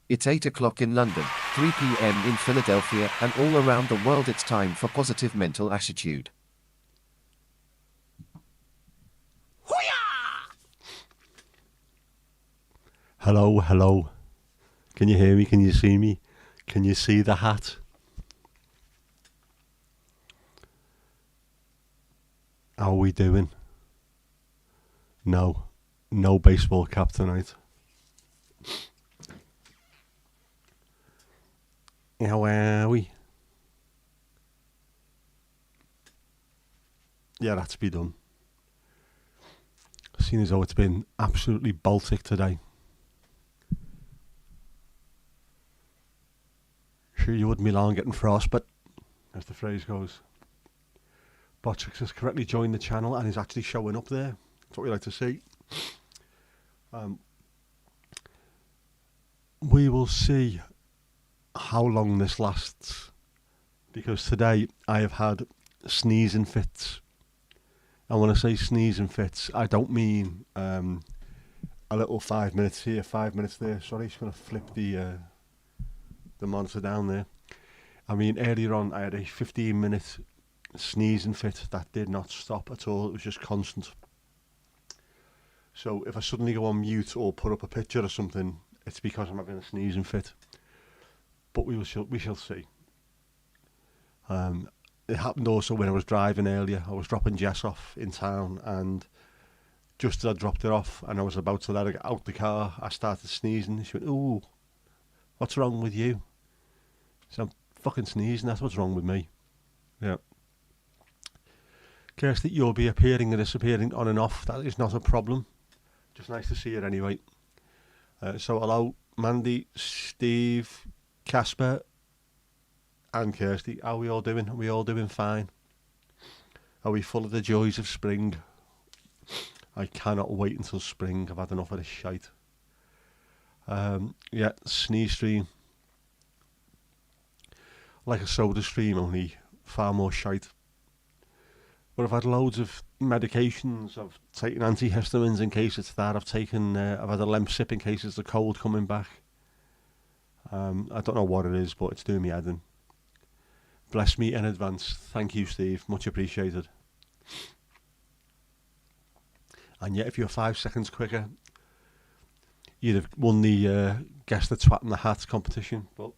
It's 8 o'clock in London, 3 p.m. in Philadelphia, and all around the world it's time for positive mental attitude. Hello, hello. Can you hear me? Can you see me? Can you see the hat? How are we doing? No baseball cap tonight. How are we? Yeah, that's be done. Seeing as though it's been absolutely Baltic today. Sure you wouldn't be long getting frostbite, as the phrase goes. Botrix has correctly joined the channel and is actually showing up there. That's what we like to see. We will see how long this lasts, because today I have had sneezing fits. And when I say sneezing fits, I don't mean a little 5 minutes here, 5 minutes there. Sorry, just going to flip the monitor down there. I mean, earlier on I had a 15-minute sneezing fit that did not stop at all. It was just constant. So if I suddenly go on mute or put up a picture or something, it's because I'm having a sneezing fit. But we shall see. It happened also when I was driving earlier. I was dropping Jess off in town, and just as I dropped her off and I was about to let her get out the car, I started sneezing. She went, "Ooh, what's wrong with you?" So I'm fucking sneezing, that's what's wrong with me. Yeah. Kirsty, you'll be appearing and disappearing on and off. That is not a problem. Just nice to see you anyway. So hello, Mandy, Steve, Casper, and Kirsty. How are we all doing? Are we all doing fine? Are we full of the joys of spring? I cannot wait until spring. I've had enough of this shite. Yeah, sneeze stream. Like a soda stream, only far more shite. But I've had loads of medications. I've taken antihistamines in case it's that. I've had a Lemsip in case it's the cold coming back. I don't know what it is, but it's doing me head in. Bless me in advance. Thank you, Steve. Much appreciated. And yet, if you were 5 seconds quicker, you'd have won the Guess the Twat in the Hat competition. But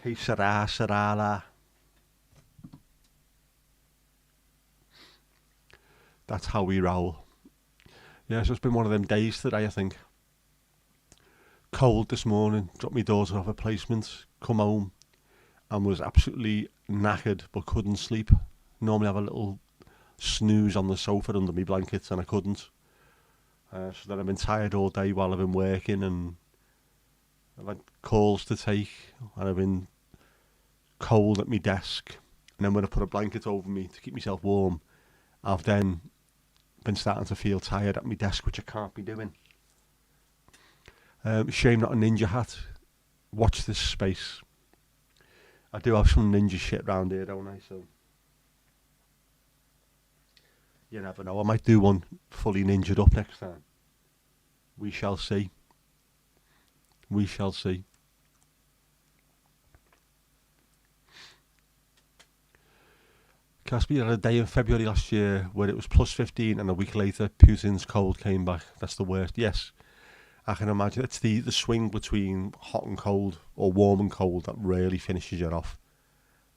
que sera, sera la. That's how we roll. Yeah, so it's been one of them days today, I think. Cold this morning, dropped my daughter off at placement, come home, and was absolutely knackered but couldn't sleep. Normally I have a little snooze on the sofa under my blankets, and I couldn't. So then I've been tired all day while I've been working, and I've had calls to take, and I've been cold at my desk. And then when I put a blanket over me to keep myself warm, I've then been starting to feel tired at my desk, which I can't be doing. Shame not a ninja hat. Watch this space. I do have some ninja shit round here, don't I? So you never know. I might do one fully ninjaed up next time. We shall see. We shall see. Casper had a day in February last year where it was plus 15, and a week later Putin's cold came back. That's the worst. Yes, I can imagine. It's the swing between hot and cold, or warm and cold, that really finishes you off.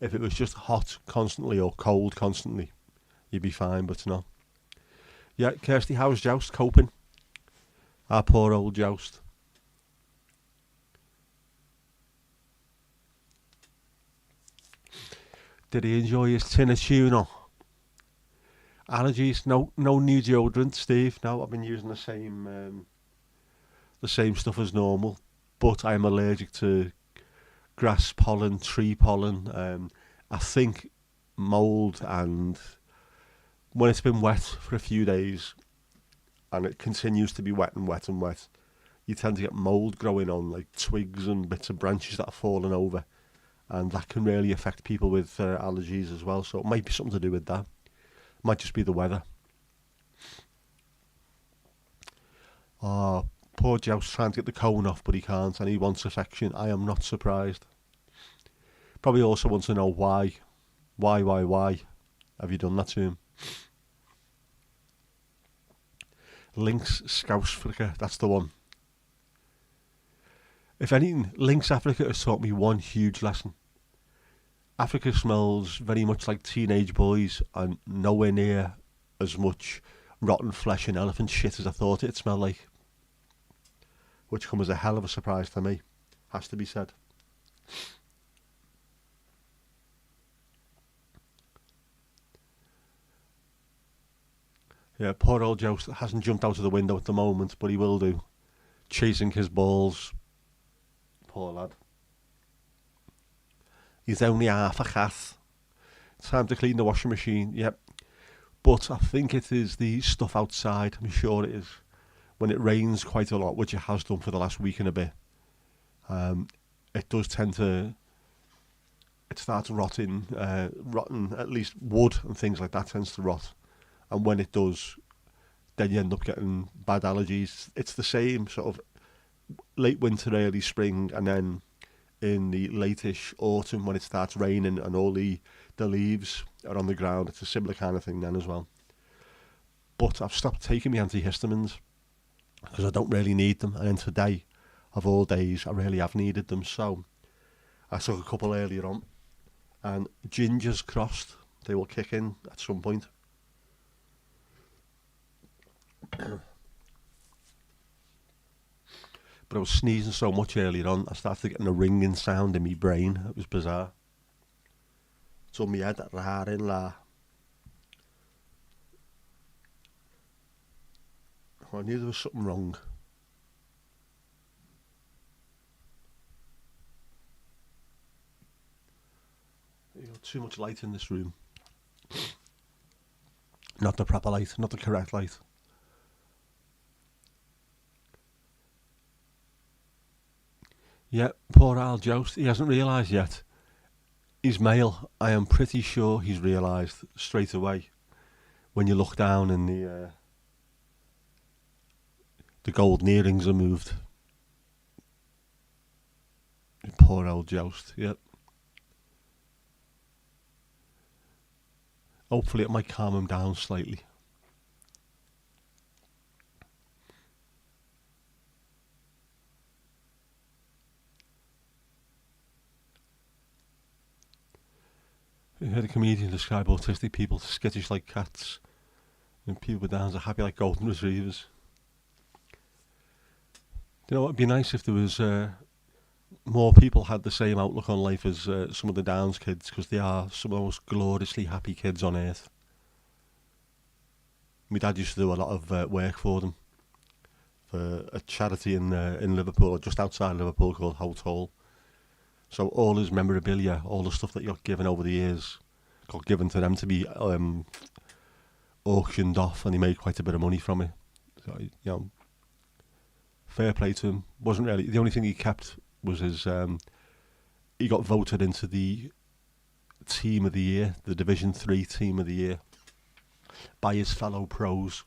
If it was just hot constantly or cold constantly, you'd be fine, but no. Yeah, Kirsty, how's Joust coping? Our poor old Joust. Did he enjoy his tin of tuna? Allergies? No new deodorant, Steve. No, I've been using the same stuff as normal, but I'm allergic to grass pollen, tree pollen. I think mould, and when it's been wet for a few days, and it continues to be wet and wet and wet, you tend to get mould growing on like twigs and bits of branches that are falling over. And that can really affect people with allergies as well. So it might be something to do with that. Might just be the weather. Poor Joust trying to get the cone off, but he can't, and he wants affection. I am not surprised. Probably also wants to know why. Why have you done that to him? Lynx Scousefrica, that's the one. If anything, Lynx Africa has taught me one huge lesson. Africa smells very much like teenage boys and nowhere near as much rotten flesh and elephant shit as I thought it'd smell like. Which comes as a hell of a surprise to me, has to be said. Yeah, poor old Joust hasn't jumped out of the window at the moment, but he will do. Chasing his balls. Poor lad. He's only half a cat. Time to clean the washing machine, yep. But I think it is the stuff outside, I'm sure it is. When it rains quite a lot, which it has done for the last week and a bit, it does tend to... It starts rotting, at least wood and things like that tends to rot. And when it does, then you end up getting bad allergies. It's the same sort of late winter, early spring, and then in the late-ish autumn when it starts raining and all the leaves are on the ground. It's a similar kind of thing then as well. But I've stopped taking my antihistamines because I don't really need them. And then today, of all days, I really have needed them. So I took a couple earlier on, and gingers crossed, they will kick in at some point. But I was sneezing so much earlier on, I started getting a ringing sound in my brain. It was bizarre. It's on my head, raar in la. I knew there was something wrong. You got too much light in this room. Not the proper light, not the correct light. Yeah, poor Al Joust. He hasn't realised yet. He's male. I am pretty sure he's realised straight away when you look down and the gold earrings are moved. Poor old Joust, yep. Hopefully it might calm him down slightly. I heard a comedian describe autistic people as skittish like cats, and people with Downs are happy like golden retrievers. You know what? It'd be nice if there was more people had the same outlook on life as some of the Downs kids, because they are some of the most gloriously happy kids on earth. My dad used to do a lot of work for them, for a charity in Liverpool, or just outside Liverpool, called Holt Hall. So all his memorabilia, all the stuff that got given over the years, got given to them to be auctioned off, and he made quite a bit of money from it. So, you know, fair play to him. Wasn't really the only thing he kept was his. He got voted into the team of the year, the Division 3 team of the year, by his fellow pros.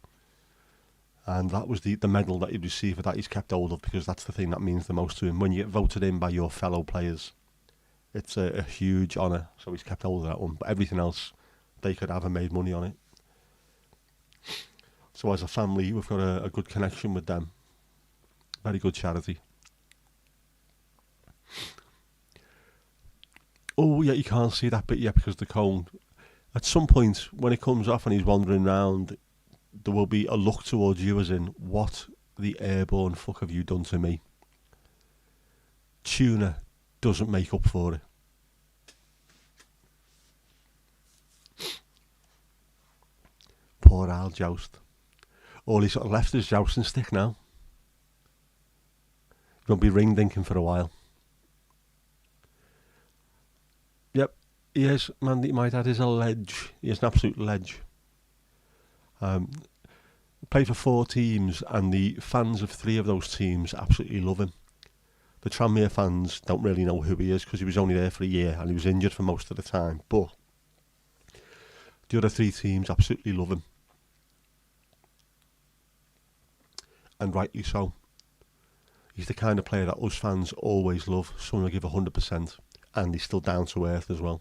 And that was the medal that he'd received for that he's kept hold of, because that's the thing that means the most to him. When you get voted in by your fellow players, it's a huge honour. So he's kept hold of that one. But everything else, they could have and made money on it. So as a family, we've got a good connection with them. Very good charity. Oh yeah, you can't see that bit yet because the cone. At some point, when it comes off and he's wandering around, there will be a look towards you as in, what the airborne fuck have you done to me? Tuna doesn't make up for it. Poor Al Joust. All he's got left is jousting stick now. He won't be ring dinking for a while. Yep, he is. Man, my dad is a ledge. He is an absolute ledge. Played for 4 teams, and the fans of 3 of those teams absolutely love him. The Tranmere fans don't really know who he is because he was only there for a year and he was injured for most of the time. But the other 3 teams absolutely love him, and rightly so. He's the kind of player that us fans always love. Someone will give 100%, and he's still down to earth as well.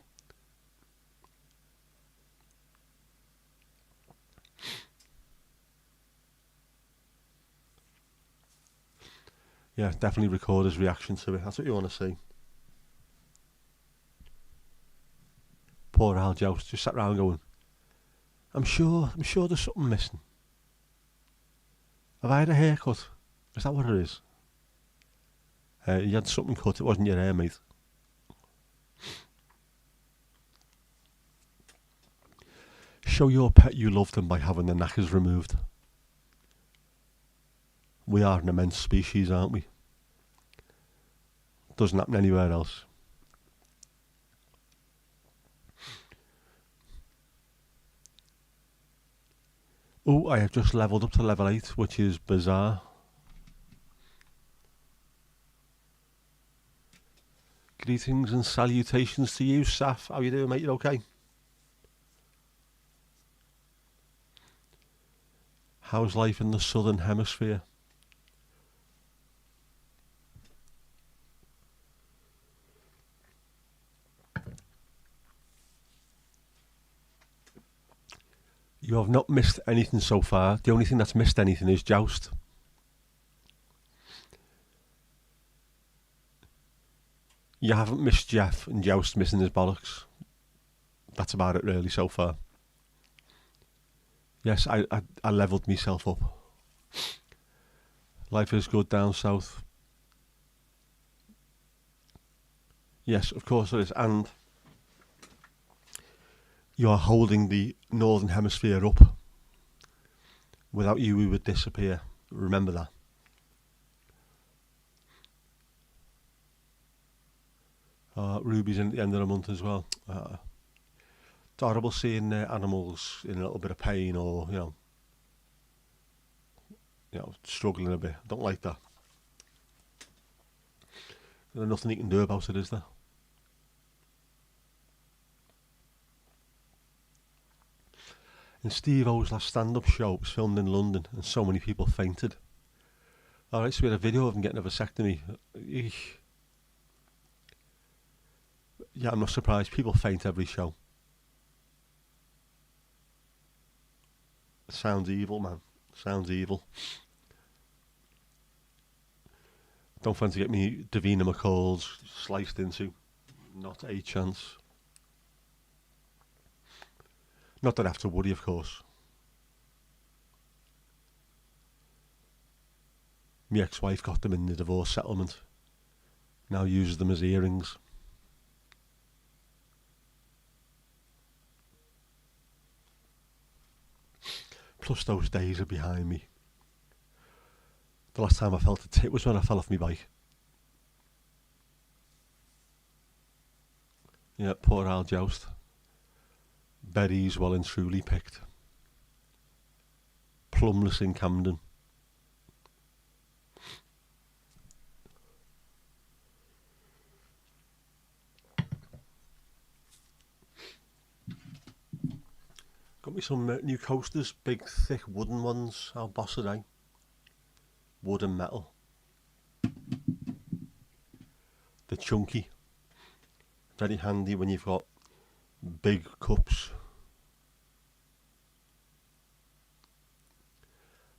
Yeah, definitely record his reaction to it. That's what you want to see. Poor Al Joust just sat round going, I'm sure there's something missing. Have I had a haircut? Is that what it is? You had something cut, it wasn't your hair, mate. Show your pet you love them by having the knackers removed. We are an immense species, aren't we? Doesn't happen anywhere else. Oh, I have just levelled up to level 8, which is bizarre. Greetings and salutations to you, Saf. How you doing, mate? You okay? How's life in the southern hemisphere? You have not missed anything so far. The only thing that's missed anything is Joust. You haven't missed Jeff and Joust missing his bollocks. That's about it really so far. Yes, I levelled myself up. Life is good down south. Yes, of course it is. And you are holding the northern hemisphere up. Without you, we would disappear. Remember that. Ruby's in at the end of the month as well. It's horrible seeing animals in a little bit of pain or, you know, struggling a bit. I don't like that. There's nothing you can do about it, is there? And Steve O's last stand-up show was filmed in London and so many people fainted. Alright, so we had a video of him getting a vasectomy. Eesh. Yeah, I'm not surprised. People faint every show. Sounds evil, man. Sounds evil. Don't fancy get me Davina McCall's sliced into. Not a chance. Not that I have to worry, of course. My ex-wife got them in the divorce settlement. Now uses them as earrings. Plus those days are behind me. The last time I felt a tit was when I fell off my bike. Yeah, poor Al Joust. Berries well and truly picked. Plumless in Camden. Got me some new coasters, big thick wooden ones. How boss are they? Wood and metal. They're chunky. Very handy when you've got big cups.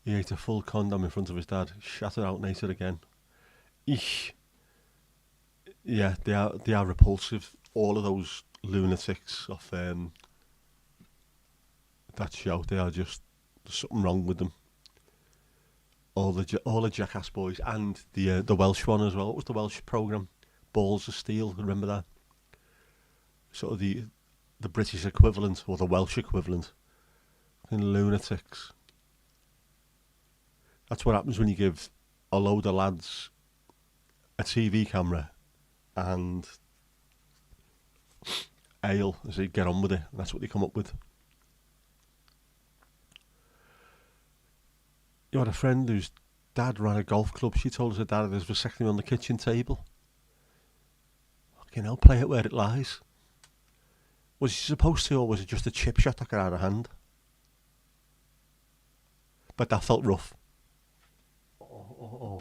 He ate a full condom in front of his dad. Shattered out and ate it again. Eesh. Yeah, they are repulsive. All of those lunatics of that show, they are just, there's something wrong with them. All the Jackass boys and the Welsh one as well. What was the Welsh programme? Balls of Steel. Remember that? Sort of the British equivalent or the Welsh equivalent. And lunatics. That's what happens when you give a load of lads a TV camera and ale as they get on with it. That's what they come up with. You had a friend whose dad ran a golf club. She told us her dad was vasectomy on the kitchen table. Fucking hell, play it where it lies. Was he supposed to, or was it just a chip shot that got out of hand? But that felt rough. Oh.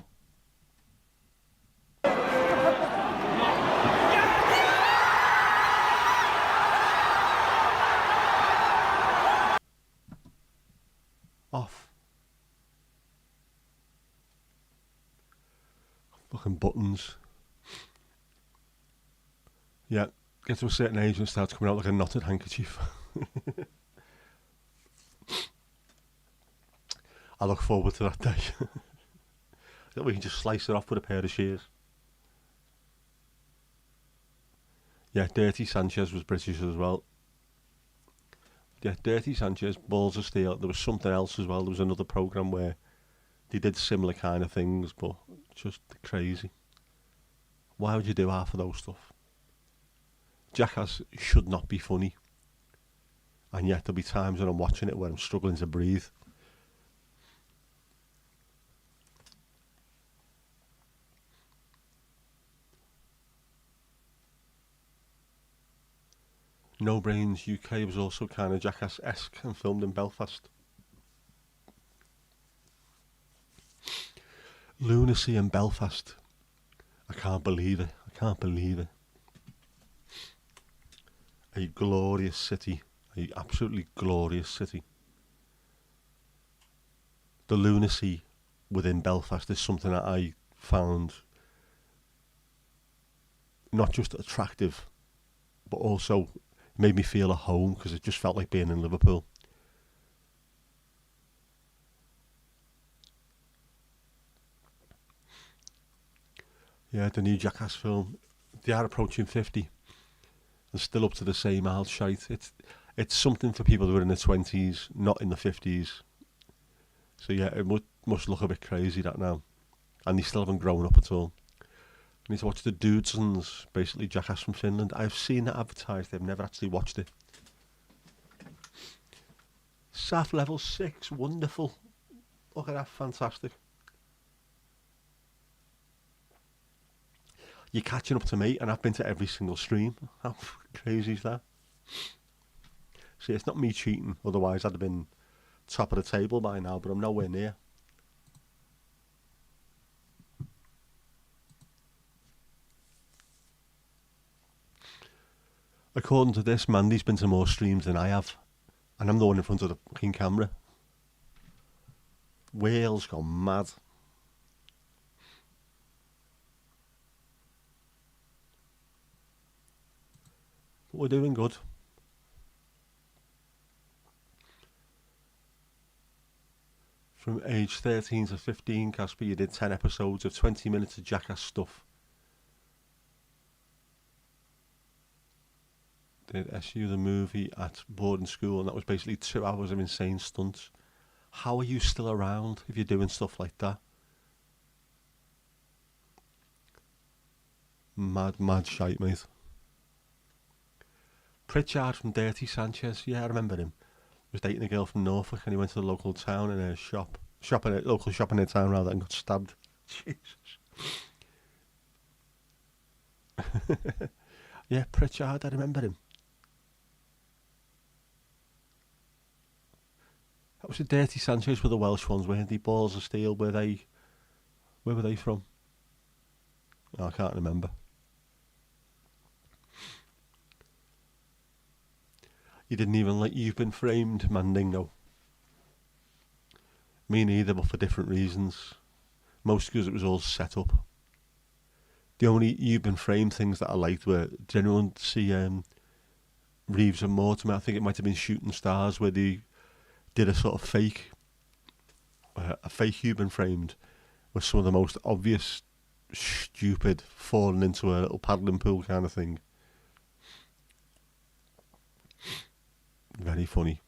buttons. Yeah, get to a certain age and it starts coming out like a knotted handkerchief. I look forward to that day. That we can just slice it off with a pair of shears. Yeah, Dirty Sanchez was British as well. Yeah, Dirty Sanchez, Balls of Steel. There was something else as well. There was another programme where they did similar kind of things, but just crazy. Why would you do half of those stuff? Jackass should not be funny. And yet there'll be times when I'm watching it where I'm struggling to breathe. No Brains UK was also kind of Jackass-esque and filmed in Belfast. Lunacy in Belfast. I can't believe it. I can't believe it. A glorious city. A absolutely glorious city. The lunacy within Belfast is something that I found not just attractive, but also made me feel at home because it just felt like being in Liverpool. Yeah, the new Jackass film, they are approaching 50 and still up to the same old shite. It's something for people who are in their 20s, not in the 50s. So yeah, it must look a bit crazy that now. And they still haven't grown up at all. I need to watch the Dudesons, basically Jackass from Finland. I've seen that advertised, I've never actually watched it. SAF level 6, wonderful. Look at that, fantastic. You're catching up to me, and I've been to every single stream. How crazy is that? See, it's not me cheating, otherwise I'd have been top of the table by now, but I'm nowhere near. According to this, Mandy's been to more streams than I have, and I'm the one in front of the fucking camera. Wales gone mad. But we're doing good. From age 13 to 15, Casper, you did 10 episodes of 20 minutes of Jackass stuff. Did SU the movie at boarding school, and that was basically 2 hours of insane stunts. How are you still around if you're doing stuff like that? Mad shite, mate. Pritchard from Dirty Sanchez, yeah, I remember him. He was dating a girl from Norfolk and he went to the local town in a local shop in a town rather, and got stabbed. Jesus. Yeah, Pritchard, I remember him. That was the Dirty Sanchez with the Welsh ones, weren't they? Balls of Steel, where were they from? Oh, I can't remember. You didn't even like You've Been Framed, Mandingo. Me neither, but for different reasons. Most because it was all set up. The only You've Been Framed things that I liked were, did anyone see Reeves and Mortimer? I think it might have been Shooting Stars, where they did a sort of fake You've Been Framed with some of the most obvious, stupid, falling into a little paddling pool kind of thing. Very funny.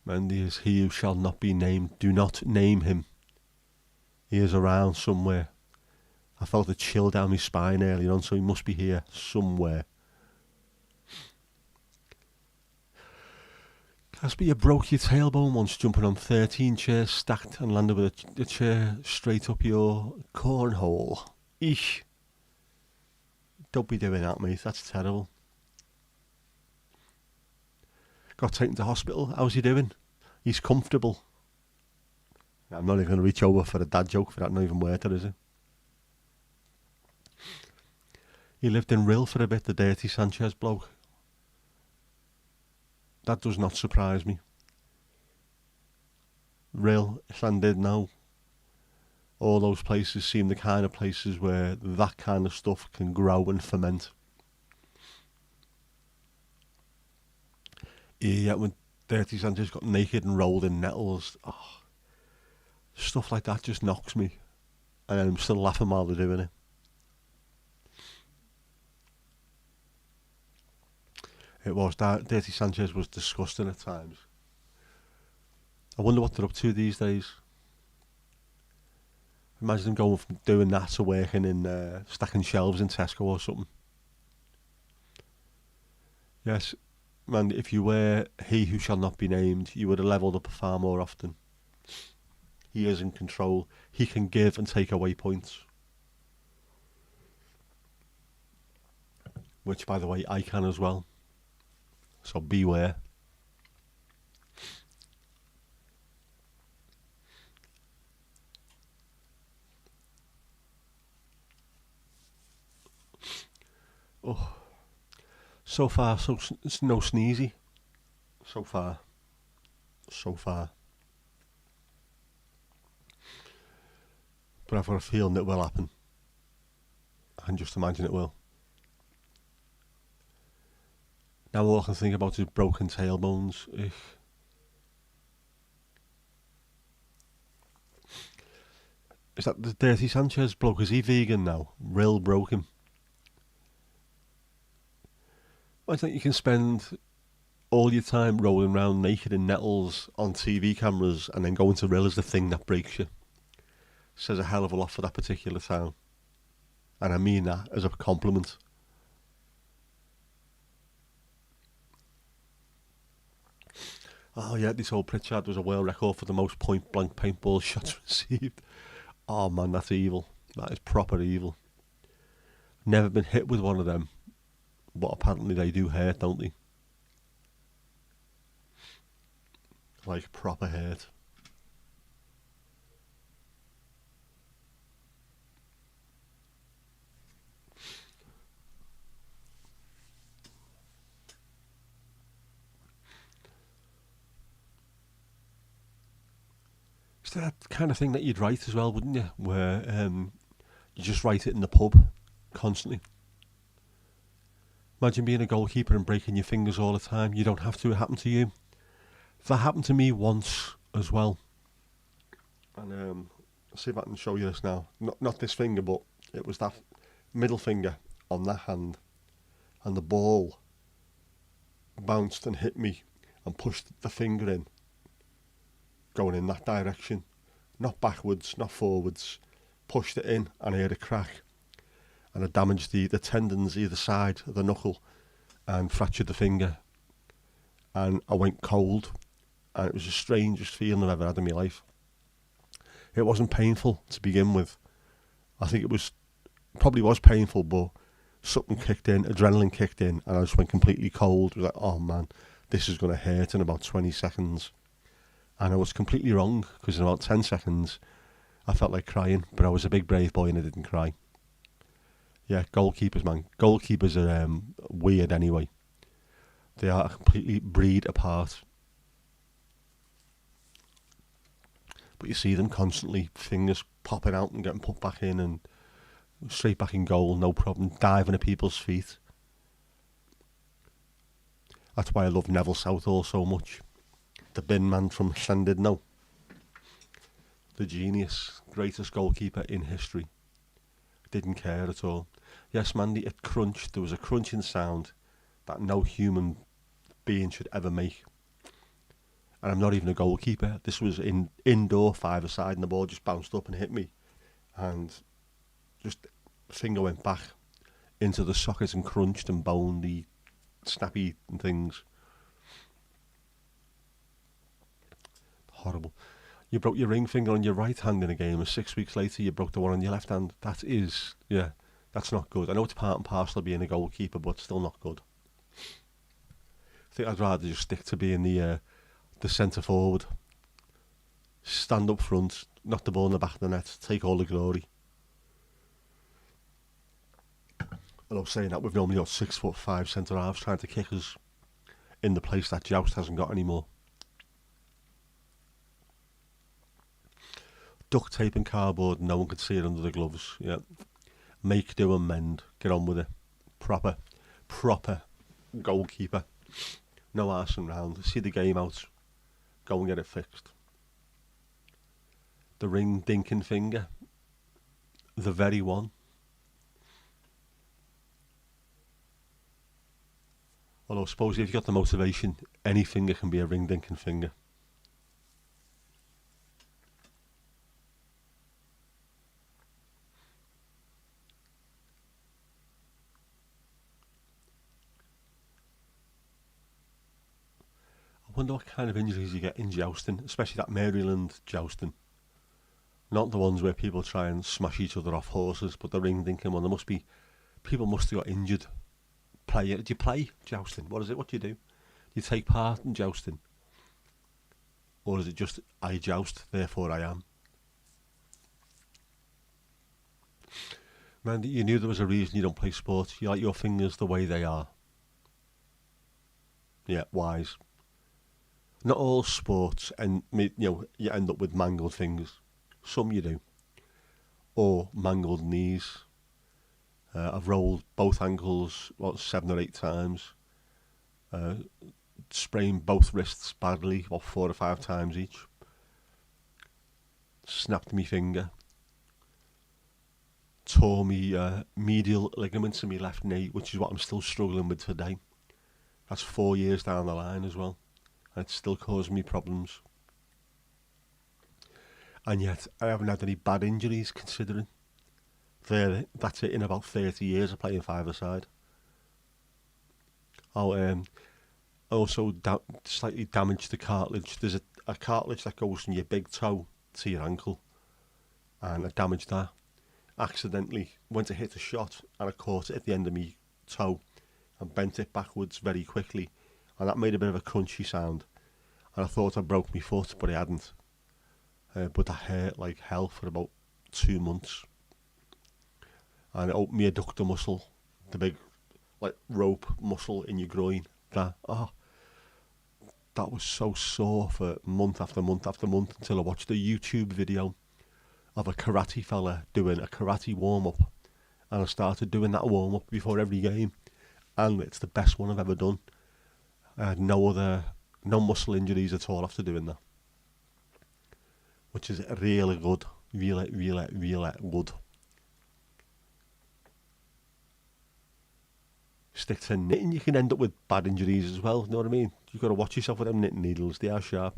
Mandy is he who shall not be named. Do not name him. He is around somewhere. I felt a chill down my spine earlier on, so he must be here somewhere. Casper, you broke your tailbone once jumping on 13 chairs stacked and landed with a chair straight up your cornhole. Eesh. Don't be doing that, mate. That's terrible. Got taken to hospital. How's he doing? He's comfortable. I'm not even going to reach over for a dad joke for that. Not even worth it, is it? He lived in Rill for a bit, the Dirty Sanchez bloke. That does not surprise me. Real Llandudno, all those places seem the kind of places where that kind of stuff can grow and ferment. Yeah, when Dirty Sanchez got naked and rolled in nettles, stuff like that just knocks me. And I'm still laughing while they're doing it. It was that Dirty Sanchez was disgusting at times. I wonder what they're up to these days. Imagine them going from doing that to working in stacking shelves in Tesco or something. Yes, man, if you were he who shall not be named, you would have levelled up far more often. He is in control. He can give and take away points. Which, by the way, I can as well. So beware. Oh, so far, so it's no sneezy. So far. But I've got a feeling it will happen. I can just imagine it will. Now all I can think about is broken tailbones. Ugh. Is that the Dirty Sanchez bloke? Is he vegan now? Real broken. I think you can spend all your time rolling around naked in nettles on TV cameras and then going to Rill is the thing that breaks you. Says a hell of a lot for that particular town. And I mean that as a compliment. Oh yeah, this old Pritchard was a world record for the most point blank paintball shots received. Oh man, that's evil. That is proper evil. Never been hit with one of them. But apparently they do hurt, don't they? Like proper hurt. It's that kind of thing that you'd write as well, wouldn't you? Where you just write it in the pub constantly. Imagine being a goalkeeper and breaking your fingers all the time. You don't have to, it happened to you. That happened to me once as well. And I'll see if I can show you this now. Not this finger, but it was that middle finger on that hand. And the ball bounced and hit me and pushed the finger in, going in that direction. Not backwards, not forwards. Pushed it in and I heard a crack. And I damaged the tendons either side of the knuckle and fractured the finger. And I went cold. And it was the strangest feeling I've ever had in my life. It wasn't painful to begin with. I think probably was painful, but something kicked in, adrenaline kicked in, and I just went completely cold. It was like, oh man, this is going to hurt in about 20 seconds. And I was completely wrong, because in about 10 seconds, I felt like crying, but I was a big brave boy and I didn't cry. Yeah, goalkeepers, man. Goalkeepers are weird anyway. They are a completely breed apart. But you see them constantly, fingers popping out and getting put back in and straight back in goal, no problem, diving at people's feet. That's why I love Neville Southall so much. The bin man from Llandudno. The genius, greatest goalkeeper in history. Didn't care at all. Yes, Mandy, it crunched. There was a crunching sound that no human being should ever make. And I'm not even a goalkeeper. This was indoor, five-a-side, and the ball just bounced up and hit me. And just the finger went back into the socket and crunched and bonedy, snappy and things. Horrible. You broke your ring finger on your right hand in a game, and 6 weeks later you broke the one on your left hand. That is, yeah, that's not good. I know it's part and parcel of being a goalkeeper, but still not good. I think I'd rather just stick to being the centre forward. Stand up front, knock the ball in the back of the net, take all the glory. Although saying that, we've normally got 6'5" centre halves trying to kick us in the place that Joust hasn't got anymore. duct tape and cardboard, no one could see it under the gloves. Yeah, make, do and mend. Get on with it. Proper goalkeeper. No arsing round. See the game out. Go and get it fixed. The ring dinking finger. The very one. Although I suppose if you've got the motivation, any finger can be a ring dinking finger. I wonder what kind of injuries you get in jousting, especially that Maryland jousting. Not the ones where people try and smash each other off horses, but the ring dinking one. People must have got injured. Do you play jousting? What is it? What do you do? Do you take part in jousting? Or is it just, I joust, therefore I am? Man, you knew there was a reason you don't play sports. You like your fingers the way they are. Yeah, wise. Not all sports, and you end up with mangled fingers. Some you do, or mangled knees. I've rolled both ankles 7 or 8 times. Sprained both wrists badly 4 or 5 times each. Snapped me finger. Tore me medial ligaments in my left knee, which is what I'm still struggling with today. That's 4 years down the line as well. And it's still causing me problems. And yet, I haven't had any bad injuries considering. That's it, in about 30 years of playing five-a-side. Also slightly damaged the cartilage. There's a cartilage that goes from your big toe to your ankle. And I damaged that. Accidentally went to hit a shot and I caught it at the end of my toe and bent it backwards very quickly. And that made a bit of a crunchy sound. And I thought I broke my foot, but I hadn't. But that hurt like hell for about 2 months. And it opened my adductor muscle, the big rope muscle in your groin. That was so sore for month after month after month until I watched a YouTube video of a karate fella doing a karate warm-up. And I started doing that warm-up before every game. And it's the best one I've ever done. I had no muscle injuries at all after doing that. Which is really good. Really, really, really good. Stick to knitting, you can end up with bad injuries as well, you know what I mean? You've got to watch yourself with them knitting needles, they are sharp.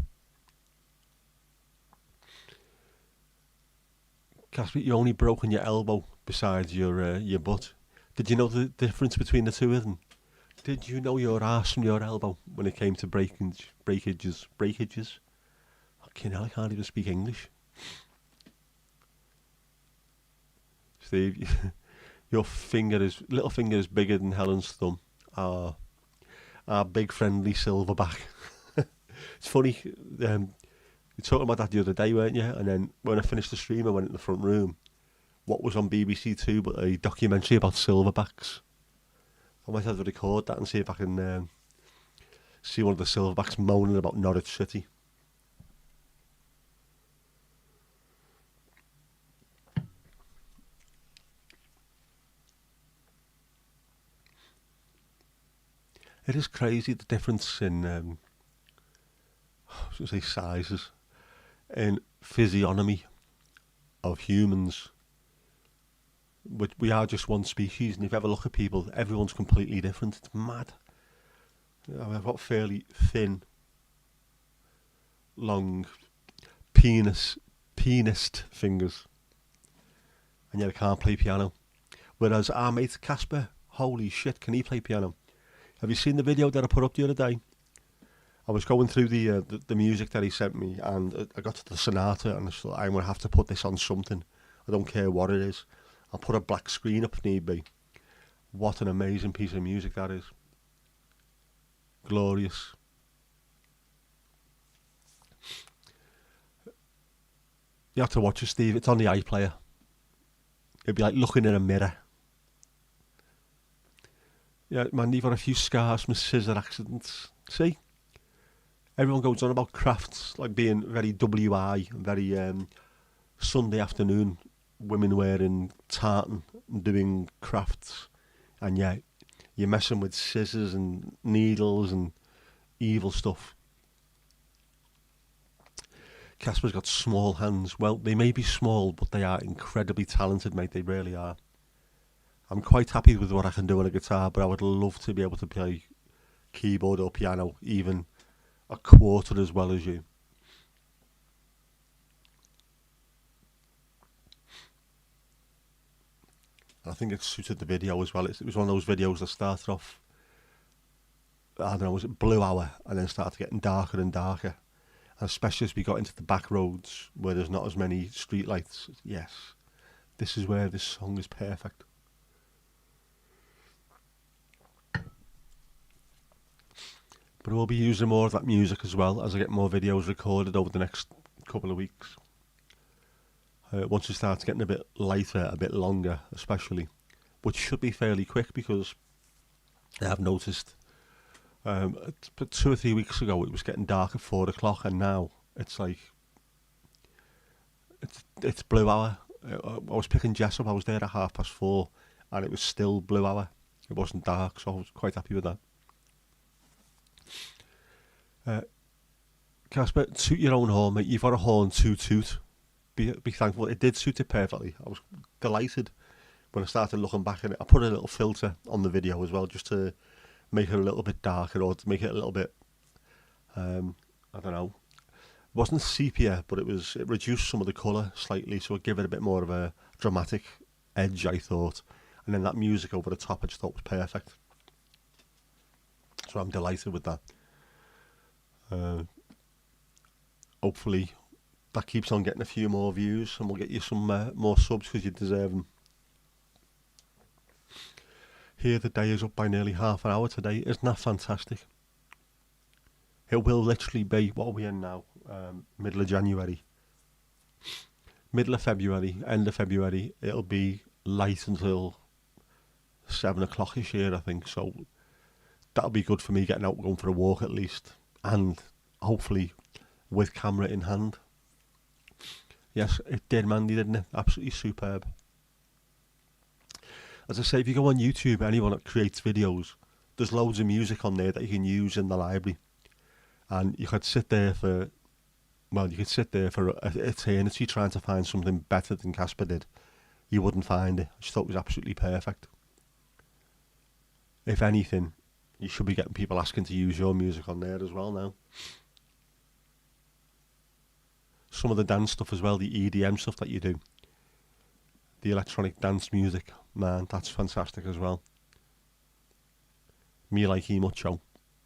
Casper, you only broken your elbow besides your butt. Did you know the difference between the two of them? Did you know your arse from your elbow when it came to breakages? Fucking hell, I can't even speak English. Steve, your little finger is bigger than Helen's thumb. Our big friendly silverback. It's funny, you were talking about that the other day, weren't you? And then when I finished the stream, I went in the front room. What was on BBC Two but a documentary about silverbacks? I might have to record that and see if I can see one of the silverbacks moaning about Norwich City. It is crazy the difference in, I was going to say sizes, in physiognomy of humans. But we are just one species, and if you ever look at people, everyone's completely different. It's mad. I've got fairly thin, long, penised fingers, and yet I can't play piano. Whereas our mate Casper, holy shit, can he play piano? Have you seen the video that I put up the other day? I was going through the music that he sent me, and I got to the sonata, and I thought, I'm going to have to put this on something. I don't care what it is. I'll put a black screen up if need be. What an amazing piece of music that is. Glorious. You have to watch it, Steve. It's on the iPlayer. It'd be like looking in a mirror. Yeah, man, you've got a few scars from scissor accidents. See? Everyone goes on about crafts, like being very WI, very Sunday afternoon, women wearing tartan and doing crafts, and yeah, you're messing with scissors and needles and evil stuff. Casper's got small hands. Well, they may be small, but they are incredibly talented, mate. They really are. I'm quite happy with what I can do on a guitar, but I would love to be able to play keyboard or piano even a quarter as well as you. And I think it suited the video as well. It was one of those videos that started off, I don't know, was it Blue Hour, and then started getting darker and darker. And especially as we got into the back roads where there's not as many street lights. Yes, this is where this song is perfect. But we'll be using more of that music as well as I get more videos recorded over the next couple of weeks. Once it starts getting a bit lighter, a bit longer especially, which should be fairly quick because I have noticed but 2 or 3 weeks ago it was getting dark at 4 o'clock, and now it's like it's blue hour. I was picking Jess up, I was there at 4:30 and it was still blue hour. It wasn't dark, so I was quite happy with that. Casper, toot your own horn, mate. You've got a horn, toot toot. Be thankful. It did suit it perfectly. I was delighted when I started looking back at it. I put a little filter on the video as well, just to make it a little bit darker, or to make it a little bit, I don't know. It wasn't sepia, but it reduced some of the colour slightly, so it gave it a bit more of a dramatic edge, I thought. And then that music over the top, I just thought was perfect. So I'm delighted with that. Hopefully that keeps on getting a few more views, and we'll get you some more subs because you deserve them. Here the day is up by nearly half an hour today. Isn't that fantastic? It will literally be, what are we in now? Middle of January. Middle of February, end of February, it'll be light until 7 o'clock this year, I think. So that'll be good for me getting out and going for a walk at least. And hopefully with camera in hand. Yes, it did, Mandy, didn't it? Absolutely superb. As I say, if you go on YouTube, anyone that creates videos, there's loads of music on there that you can use in the library. And you could sit there for eternity trying to find something better than Casper did. You wouldn't find it. I just thought it was absolutely perfect. If anything, you should be getting people asking to use your music on there as well now. Some of the dance stuff as well, the EDM stuff that you do. The electronic dance music, man, that's fantastic as well. Me like he mucho.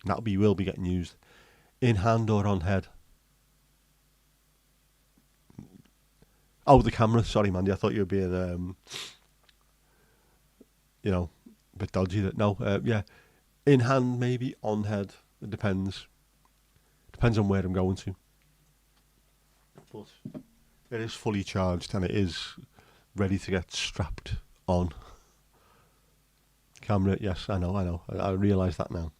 Will be getting used. In hand or on head? Oh, the camera. Sorry, Mandy. I thought you were being, a bit dodgy. No, yeah. In hand, maybe. On head. It depends. Depends on where I'm going to. But it is fully charged and it is ready to get strapped on. Camera, yes, I know. I realise that now.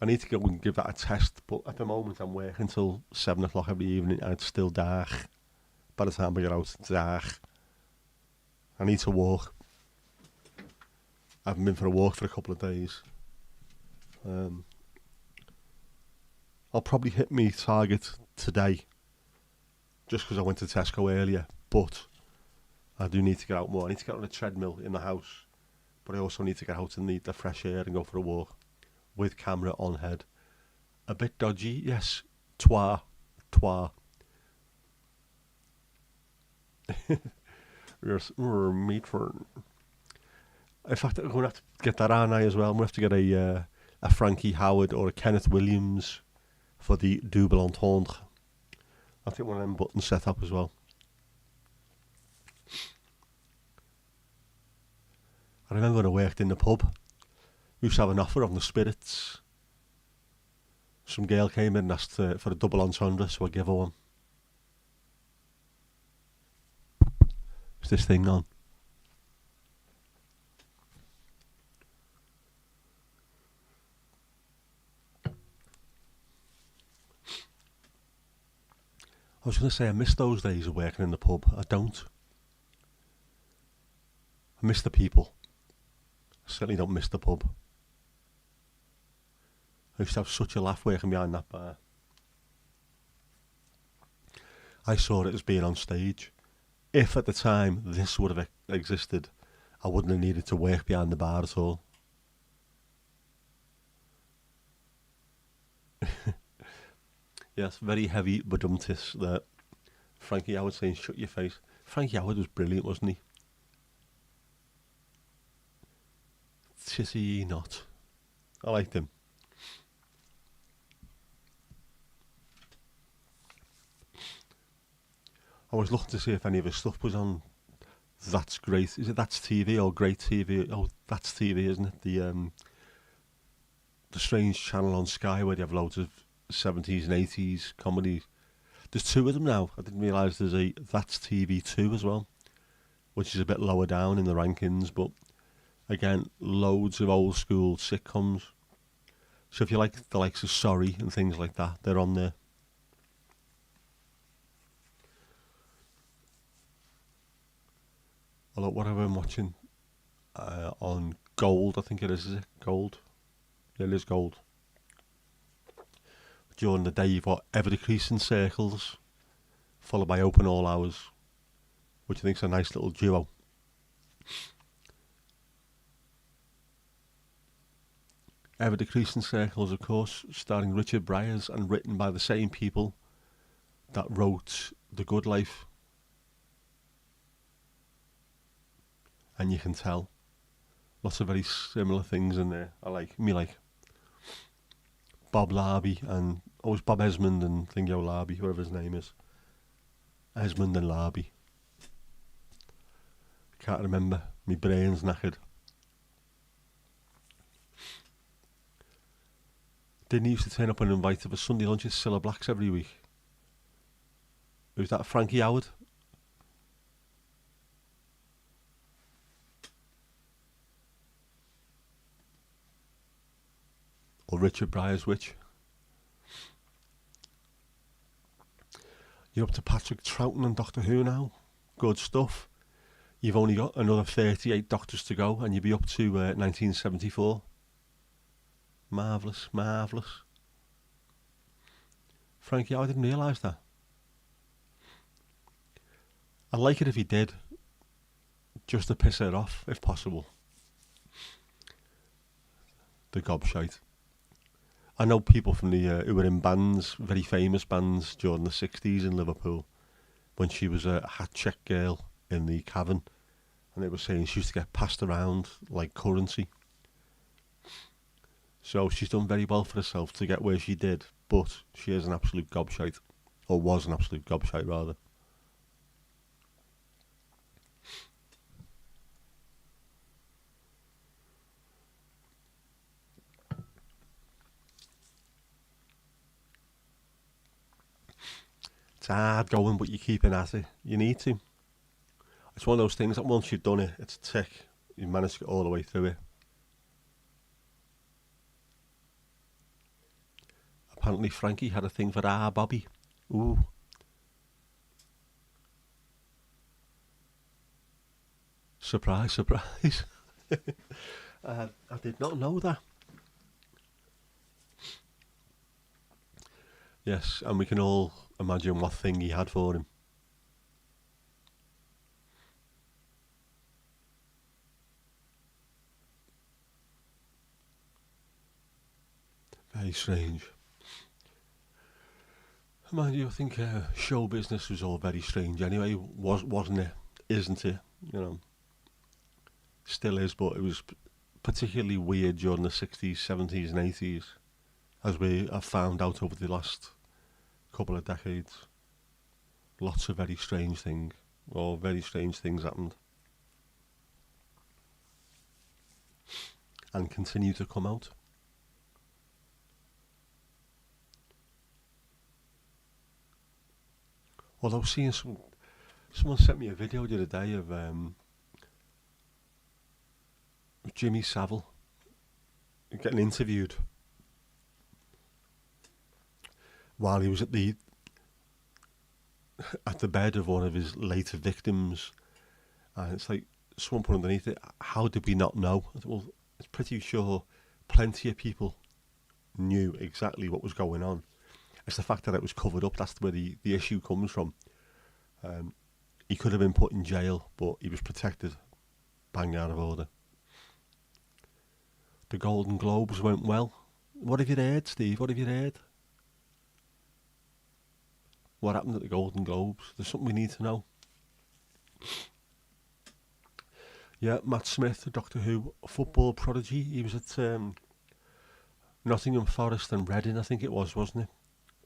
I need to go and give that a test, but at the moment I'm working until 7 o'clock every evening and it's still dark. By the time I get out, it's dark. I need to walk. I haven't been for a walk for a couple of days. I'll probably hit me target today, just because I went to Tesco earlier, but I do need to get out more. I need to get on a treadmill in the house, but I also need to get out in the fresh air and go for a walk with camera on head. A bit dodgy, yes. Twa. Yes, meat for. In fact, I'm going to have to get that on as well. I'm going to have to get a Frankie Howard or a Kenneth Williams for the double entendre. I think one of them buttons set up as well. I remember when I worked in the pub, we used to have an offer on the spirits. Some girl came in and asked for a double entendre, so I gave her one. Is this thing on? I was going to say I miss those days of working in the pub. I don't. I miss the people. I certainly don't miss the pub. I used to have such a laugh working behind that bar. I saw it as being on stage. If at the time this would have existed, I wouldn't have needed to work behind the bar at all. Yes, very heavy badumtis that Frankie Howard saying shut your face. Frankie Howard was brilliant, wasn't he? Titty not. I liked him. I was looking to see if any of his stuff was on That's Great. Is it That's TV or Great TV? Oh, That's TV, isn't it? The strange channel on Sky where they have loads of 70s and 80s comedy. There's two of them now. I didn't realise there's a That's TV 2 as well, which is a bit lower down in the rankings, but again, loads of old school sitcoms. So if you like the likes of Sorry and things like that, they're on there. Although what have I been watching on Gold, I think it is it? Gold? Yeah, it is Gold. During the day you've got Ever Decreasing Circles, followed by Open All Hours, which I think is a nice little duo. Ever Decreasing Circles, of course, starring Richard Bryars and written by the same people that wrote The Good Life. And you can tell lots of very similar things in there. I like Bob Larby and it's Bob Esmond and Thingo Larby, whoever his name is. Esmond and Larby. Can't remember. My brain's knackered. Didn't he used to turn up and invite for Sunday lunch at Cilla Black's every week? Who's that? Frankie Howard? Or Richard Bryars, which? You're up to Patrick Troughton and Doctor Who now. Good stuff. You've only got another 38 Doctors to go and you'll be up to 1974. Marvellous, marvellous. Frankie, I didn't realise that. I'd like it if he did, just to piss her off, if possible. The gobshite. I know people from the who were in bands, very famous bands during the 60s in Liverpool, when she was a hat check girl in the Cavern, and they were saying she used to get passed around like currency. So she's done very well for herself to get where she did, but she is an absolute gobshite, or was an absolute gobshite rather. It's hard going, but you're keeping at it. You need to. It's one of those things that once you've done it, it's a tick. You've managed to get all the way through it. Apparently Frankie had a thing for Bobby. Ooh. Surprise, surprise. I did not know that. Yes, and we can all imagine what thing he had for him. Very strange. Mind you, I think show business was all very strange anyway, wasn't it? Isn't it? You know, still is, but it was particularly weird during the 60s, 70s and 80s, as we have found out over the last couple of decades. Lots of very strange things happened. And continue to come out. Although seeing someone sent me a video the other day of Jimmy Savile getting interviewed while he was at the at the bed of one of his later victims, and it's like someone put underneath it, how did we not know? I thought, well, it's pretty sure plenty of people knew exactly what was going on. It's the fact that it was covered up. That's where the issue comes from. He could have been put in jail, but he was protected. Bang out of order. The Golden Globes went well. What have you heard, Steve? What have you heard? What happened at the Golden Globes? There's something we need to know. Yeah, Matt Smith, Doctor Who football prodigy. He was at Nottingham Forest and Reading, I think it was, wasn't it?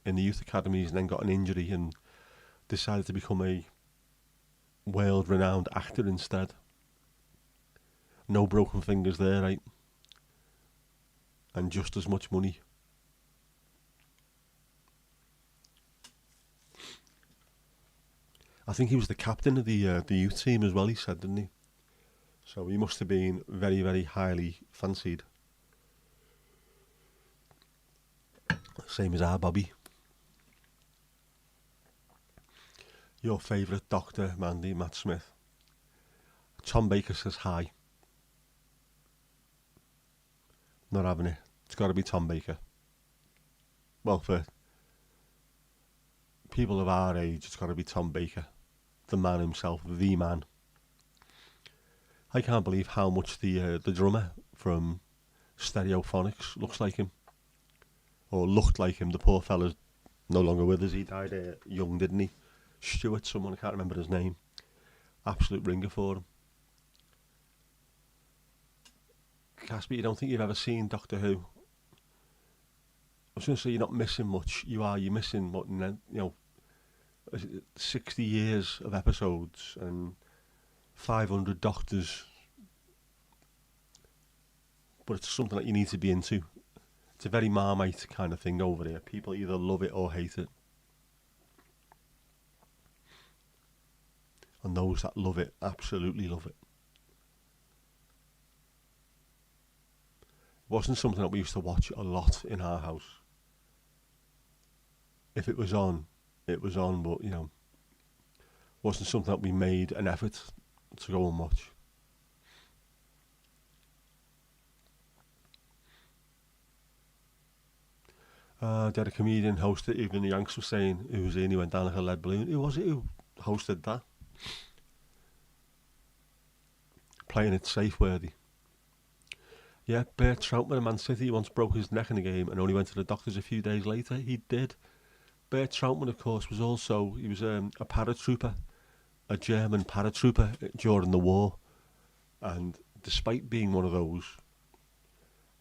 In the youth academies, and then got an injury and decided to become a world-renowned actor instead. No broken fingers there, right? And just as much money. I think he was the captain of the youth team as well, he said, didn't he? So he must have been very, very highly fancied. Same as our Bobby. Your favourite doctor, Mandy, Matt Smith. Tom Baker says hi. Not having it. It's got to be Tom Baker. Well, for people of our age, it's got to be Tom Baker. The man himself, the man. I can't believe how much the drummer from Stereophonics looks like him. Or looked like him. The poor fella's no longer with us. He died young, didn't he? Stuart, someone, I can't remember his name. Absolute ringer for him. Casper, you don't think you've ever seen Doctor Who? I was going to say you're not missing much. You're missing, what, 60 years of episodes and 500 doctors. But it's something that you need to be into. It's a very Marmite kind of thing over there. People either love it or hate it. And those that love it absolutely love it. It wasn't something that we used to watch a lot in our house. If it was on, but wasn't something that we made an effort to go and watch. They had a comedian host it, even the Yanks were saying, who was in, he went down like a lead balloon. Who was it who hosted that? Playing it safe worthy. Yeah, Bert Troutman of Man City once broke his neck in a game and only went to the doctors a few days later. He did. Bert Troutman, of course, was a paratrooper, a German paratrooper during the war. And despite being one of those,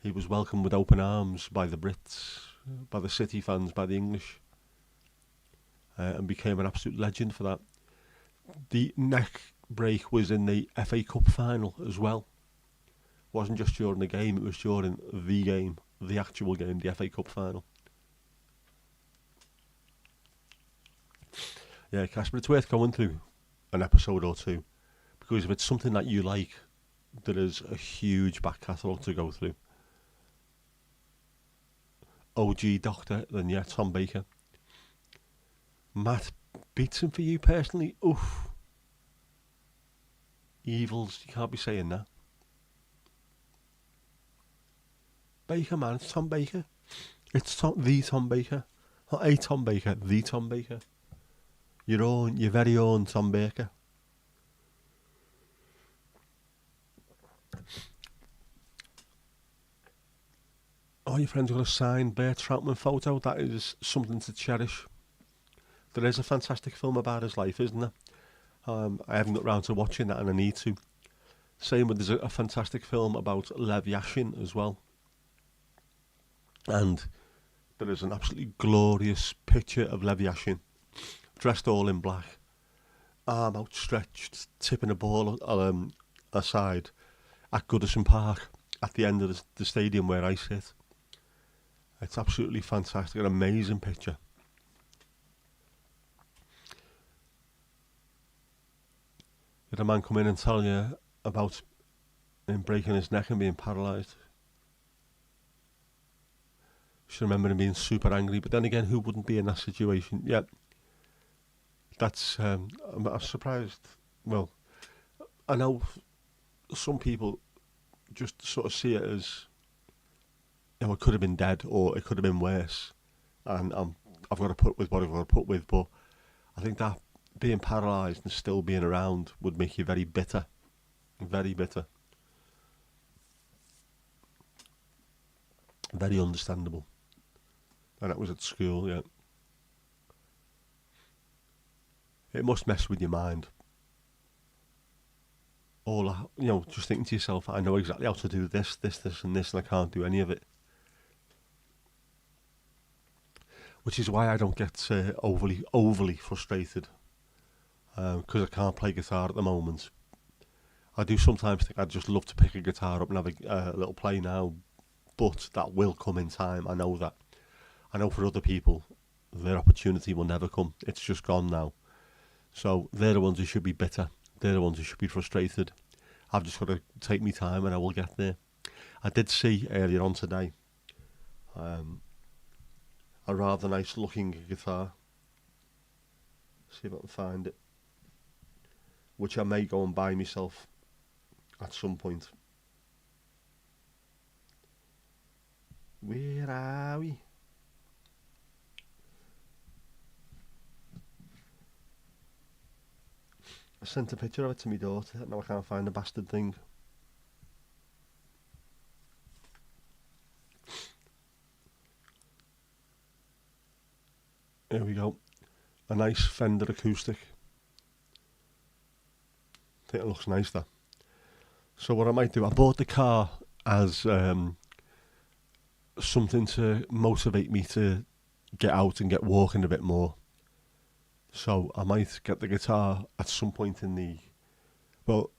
he was welcomed with open arms by the Brits, by the City fans, by the English, and became an absolute legend for that. The neck break was in the FA Cup final as well. It wasn't just during the game, it was during the game, the actual game, the FA Cup final. Yeah, Casper, it's worth going through an episode or two, because if it's something that you like, there is a huge back catalogue to go through. OG Doctor, then yeah, Tom Baker. Matt beats him for you personally. Oof. Evils, you can't be saying that. Baker, man, it's Tom Baker. It's the Tom Baker. Not a Tom Baker, the Tom Baker. Your very own Tom Baker. Oh, your friend's got a signed Bert Troutman photo. That is something to cherish. There is a fantastic film about his life, isn't there? I haven't got round to watching that and I need to. Same with, there's a fantastic film about Lev Yashin as well. And there is an absolutely glorious picture of Lev Yashin, dressed all in black, arm outstretched, tipping a ball aside at Goodison Park, at the end of the stadium where I sit. It's absolutely fantastic, an amazing picture. Did a man come in and tell you about him breaking his neck and being paralysed? Just remember him being super angry, but then again, who wouldn't be in that situation? Yeah, that's I'm surprised. Well, I know some people just sort of see it as, it could have been dead or it could have been worse, and I've got to put with what I've got to put with. But I think that being paralysed and still being around would make you very bitter, very bitter, very understandable. And that was at school, yeah. It must mess with your mind. Just thinking to yourself, I know exactly how to do this, and this, and I can't do any of it. Which is why I don't get overly frustrated, because I can't play guitar at the moment. I do sometimes think I'd just love to pick a guitar up and have a little play now, but that will come in time. I know that. I know for other people, their opportunity will never come. It's just gone now. So they're the ones who should be bitter. They're the ones who should be frustrated. I've just got to take me time and I will get there. I did see earlier on today a rather nice looking guitar. See if I can find it. Which I may go and buy myself at some point. Where are we? I sent a picture of it to my daughter. Now I can't find the bastard thing. Here we go. A nice Fender acoustic. I think it looks nice, that. So what I might do, I bought the car as something to motivate me to get out and get walking a bit more. So I might get the guitar at some point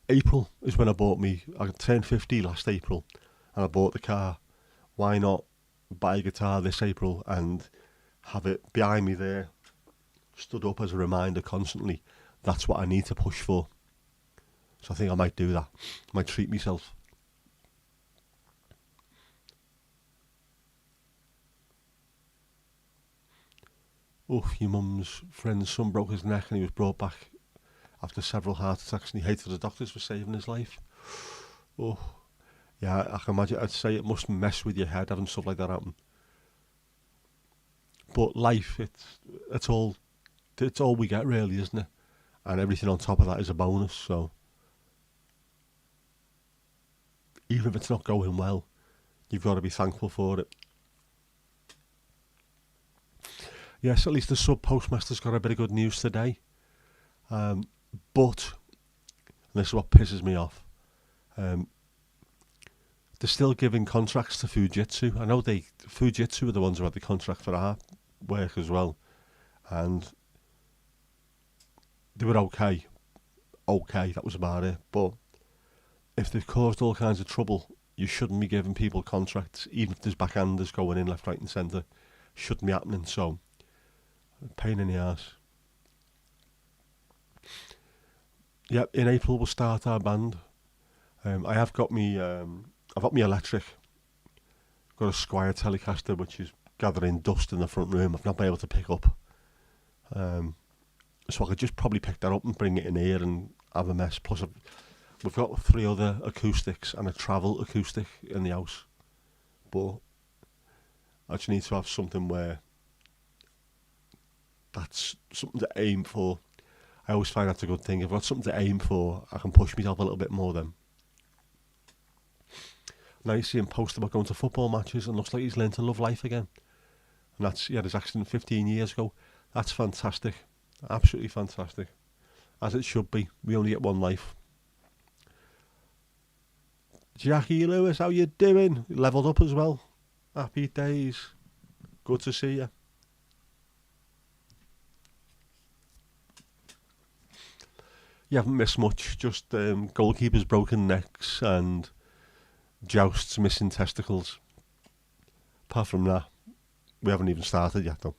April is when I turned 50 last April and I bought the car. Why not buy a guitar this April and have it behind me there, stood up as a reminder constantly? That's what I need to push for. So I think I might do that. I might treat myself. Your mum's friend's son broke his neck and he was brought back after several heart attacks and he hated the doctors for saving his life. Yeah, I can imagine. I'd say it must mess with your head having stuff like that happen. But life, it's all we get really, isn't it? And everything on top of that is a bonus. So even if it's not going well, you've got to be thankful for it. Yes, at least the sub-postmaster's got a bit of good news today. But, and this is what pisses me off, they're still giving contracts to Fujitsu. I know Fujitsu are the ones who had the contract for our work as well. And they were okay, that was about it. But if they've caused all kinds of trouble, you shouldn't be giving people contracts, even if there's backhanders going in left, right and centre. Shouldn't be happening, so pain in the arse. Yep, in April we'll start our band. I've got me electric. Got a Squire Telecaster which is gathering dust in the front room. I've not been able to pick up. So I could just probably pick that up and bring it in here and have a mess. Plus we've got 3 other acoustics and a travel acoustic in the house. But I just need to have something where that's something to aim for. I always find that's a good thing. If I've got something to aim for, I can push myself a little bit more then. Now you see him post about going to football matches and looks like he's learned to love life again. And that's, his accident 15 years ago. That's fantastic. Absolutely fantastic. As it should be. We only get one life. Jackie Lewis, how you doing? Leveled up as well. Happy days. Good to see you. You haven't missed much, just goalkeepers' broken necks and jousts missing testicles. Apart from that, we haven't even started yet though.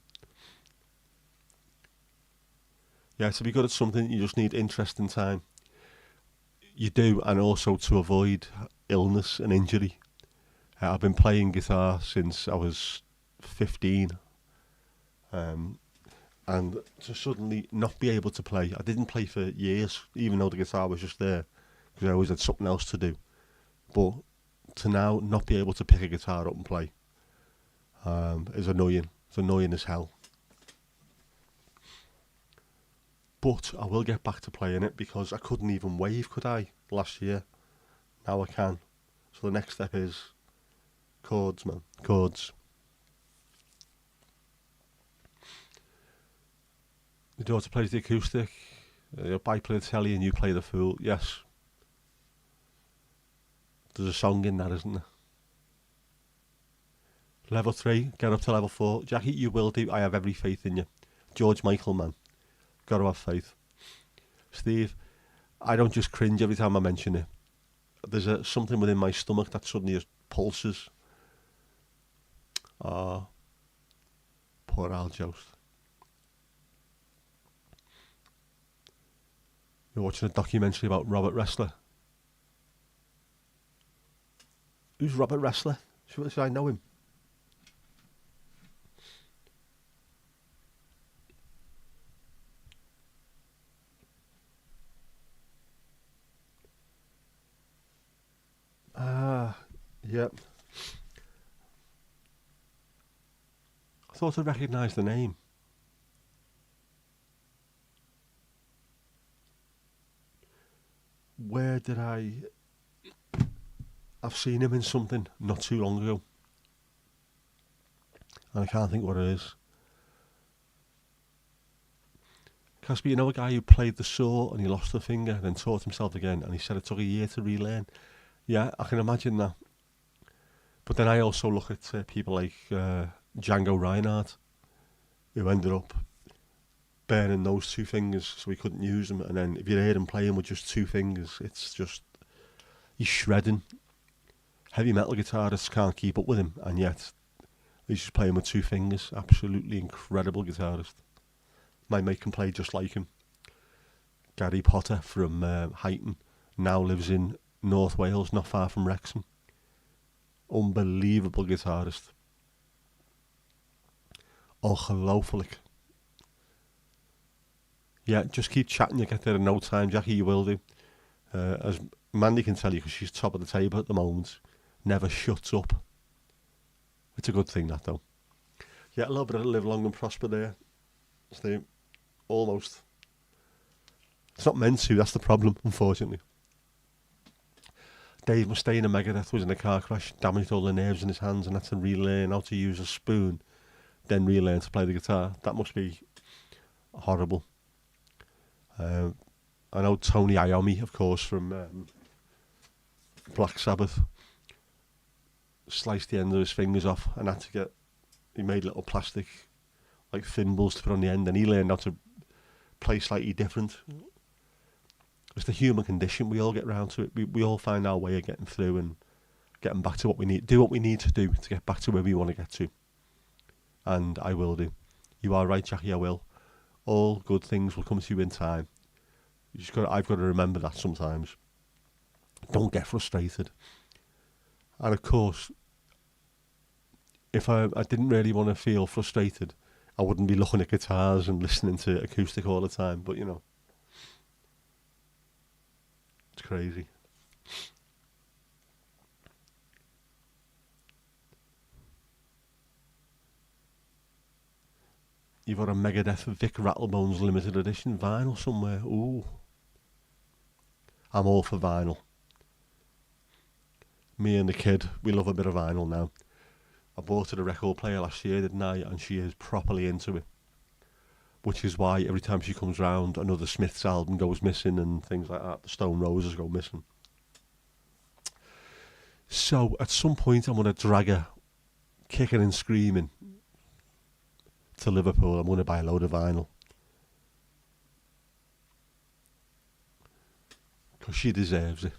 Yeah, to be good at something, you just need interest and time. You do, and also to avoid illness and injury. I've been playing guitar since I was 15. And to suddenly not be able to play, I didn't play for years, even though the guitar was just there, because I always had something else to do. But to now not be able to pick a guitar up and play is annoying. It's annoying as hell. But I will get back to playing it because I couldn't even wave, could I, last year? Now I can. So the next step is chords, man. Chords. Your daughter plays the acoustic. I play the telly and you play the fool. Yes. There's a song in that, isn't there? Level 3, get up to level 4. Jackie, you will do. I have every faith in you. George Michael, man. Got to have faith. Steve, I don't just cringe every time I mention it. There's something within my stomach that suddenly just pulses. Ah, poor Al Jost. You're watching a documentary about Robert Ressler. Who's Robert Ressler? Should I know him? Yep. I thought I recognised the name. Where did I've seen him in something not too long ago. And I can't think what it is. Casper, you know a guy who played the saw and he lost a finger, then taught himself again, and he said it took a year to relearn. Yeah, I can imagine that. But then I also look at people like Django Reinhardt, who ended up burning those two fingers so he couldn't use them. And then if you heard him playing with just two fingers, it's just, he's shredding. Heavy metal guitarists can't keep up with him, and yet he's just playing with two fingers. Absolutely incredible guitarist. My mate can play just like him. Gary Potter from Huyton now lives in North Wales, not far from Wrexham. Unbelievable guitarist. Ongelooflijk. Yeah, just keep chatting, you get there in no time. Jackie, you will do. As Mandy can tell you, because she's top of the table at the moment, never shuts up. It's a good thing, that, though. Yeah, a little bit of live long and prosper there. Steve. Almost. It's not meant to, that's the problem, unfortunately. Dave Mustaine of Megadeth was in a car crash, damaged all the nerves in his hands, and had to relearn how to use a spoon, then relearn to play the guitar. That must be horrible. I know Tony Iommi, of course, from Black Sabbath, sliced the end of his fingers off and had to he made little plastic like thimbles to put on the end, and he learned how to play slightly different. It's the human condition. We all get round to it. We all find our way of getting through and getting back to what we need. Do what we need to do to get back to where we want to get to. And I will do. You are right, Jackie, I will. All good things will come to you in time. I've got to remember that sometimes. Don't get frustrated. And of course, if I didn't really want to feel frustrated, I wouldn't be looking at guitars and listening to acoustic all the time. But, you know, it's crazy. You've got a Megadeth Vic Rattlebones limited edition vinyl somewhere. Ooh. I'm all for vinyl. Me and the kid, we love a bit of vinyl now. I bought her a record player last year, didn't I? And she is properly into it. Which is why every time she comes round, another Smiths album goes missing and things like that. The Stone Roses go missing. So at some point I'm going to drag her, kicking and screaming, to Liverpool. I'm going to buy a load of vinyl. Because she deserves it.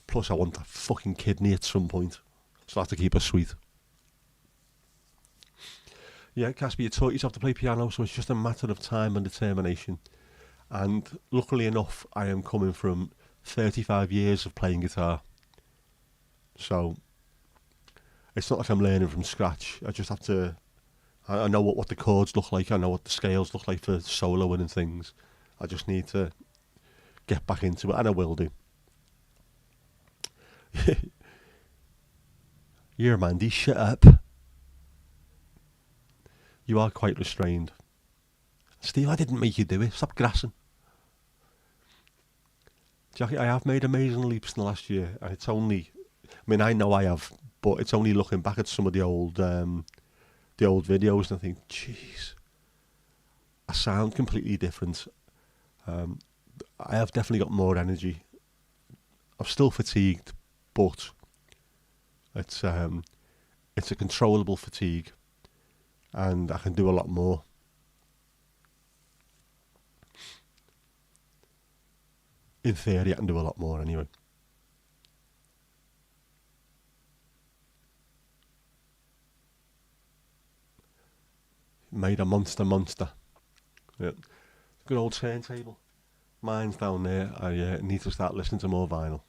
Plus I want that fucking kidney at some point. So I have to keep her sweet. Yeah, Casper, you taught yourself to play piano, so it's just a matter of time and determination. And luckily enough, I am coming from 35 years of playing guitar. So it's not like I'm learning from scratch. I just have to I know what the chords look like. I know what the scales look like for soloing and things. I just need to get back into it, and I will do. You're Mandy, shut up. You are quite restrained. Steve, I didn't make you do it. Stop grassing. Jackie, I have made amazing leaps in the last year, and it's only, I mean, I know I have, but it's only looking back at some of the old videos and I think, jeez, I sound completely different. I have definitely got more energy. I'm still fatigued, but it's a controllable fatigue, and I can do a lot more. In theory, I can do a lot more anyway. Made a monster. Yeah. Good old turntable. Mine's down there. I need to start listening to more vinyl.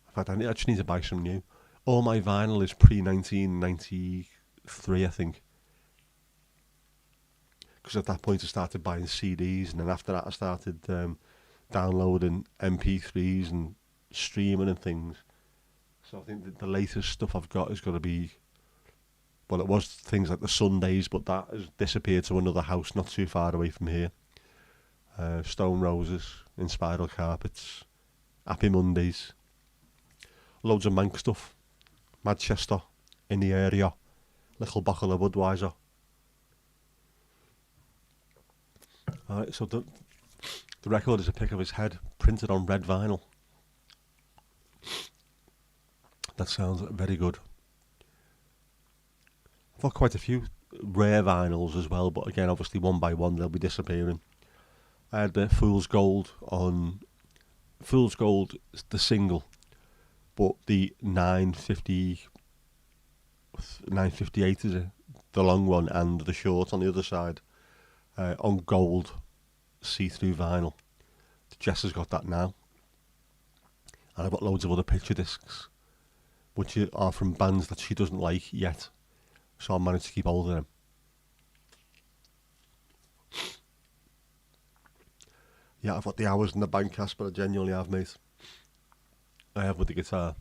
In fact, I just need to buy some new. All my vinyl is pre-1993, I think. Because at that point I started buying CDs, and then after that I started downloading MP3s and streaming and things. So I think that the latest stuff I've got is going to be, well, it was things like the Sundays, but that has disappeared to another house not too far away from here. Stone Roses, In Spiral Carpets, Happy Mondays, loads of Manx stuff, Manchester, In the Area, Little Bottle of Budweiser. Alright, so the record is a pic of his head printed on red vinyl. That sounds very good. I've got quite a few rare vinyls as well, but again, obviously one by one they'll be disappearing. I had Fool's Gold on Fool's Gold, the single, but the 958 is it, the long one, and the short on the other side, on gold see-through vinyl. Jess has got that now, and I've got loads of other picture discs, which are from bands that she doesn't like yet, so I managed to keep hold of them. Yeah, I've got the hours in the bank, Casper, I genuinely have, mate. I have with the guitar.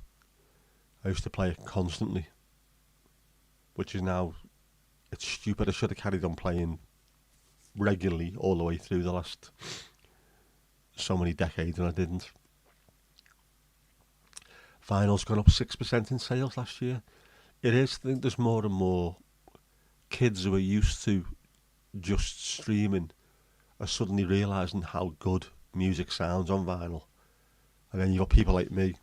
I used to play it constantly, which is now, it's stupid. I should have carried on playing regularly all the way through the last so many decades, and I didn't. Vinyl's gone up 6% in sales last year. It is. I think there's more and more kids who are used to just streaming are suddenly realising how good music sounds on vinyl. And then you've got people like me,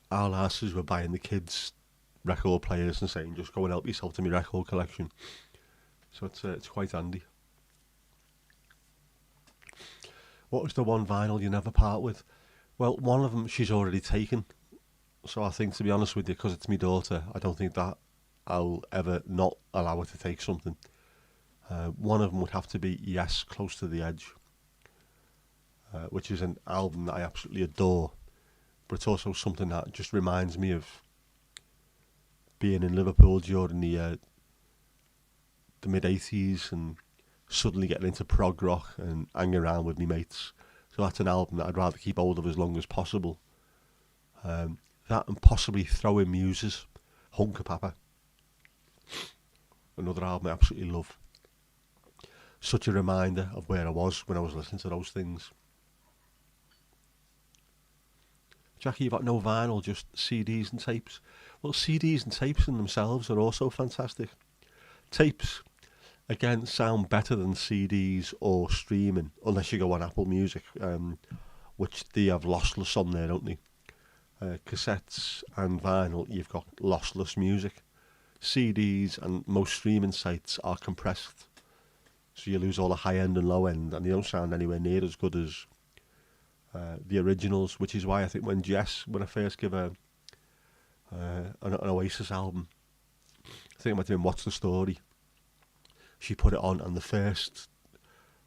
our asses were buying the kids' record players and saying, just go and help yourself to my record collection. So it's quite handy. What was the one vinyl you never part with? Well, one of them she's already taken. So I think, to be honest with you, because it's my daughter, I don't think that I'll ever not allow her to take something. One of them would have to be Yes, Close to the Edge, which is an album that I absolutely adore, but it's also something that just reminds me of being in Liverpool during the mid-80s and suddenly getting into prog rock and hanging around with me mates. So that's an album that I'd rather keep hold of as long as possible. That and possibly Throwing Muses, Hunker Papa, another album I absolutely love. Such a reminder of where I was when I was listening to those things. Jackie, you've got no vinyl, just CDs and tapes. Well, CDs and tapes in themselves are also fantastic. Tapes, again, sound better than CDs or streaming, unless you go on Apple Music, which they have lossless on there, don't they? Cassettes and vinyl, you've got lossless music. CDs and most streaming sites are compressed, so you lose all the high end and low end, and they don't sound anywhere near as good as the originals, which is why I think when I first give her an Oasis album, I think it might have been What's the Story, she put it on, and the first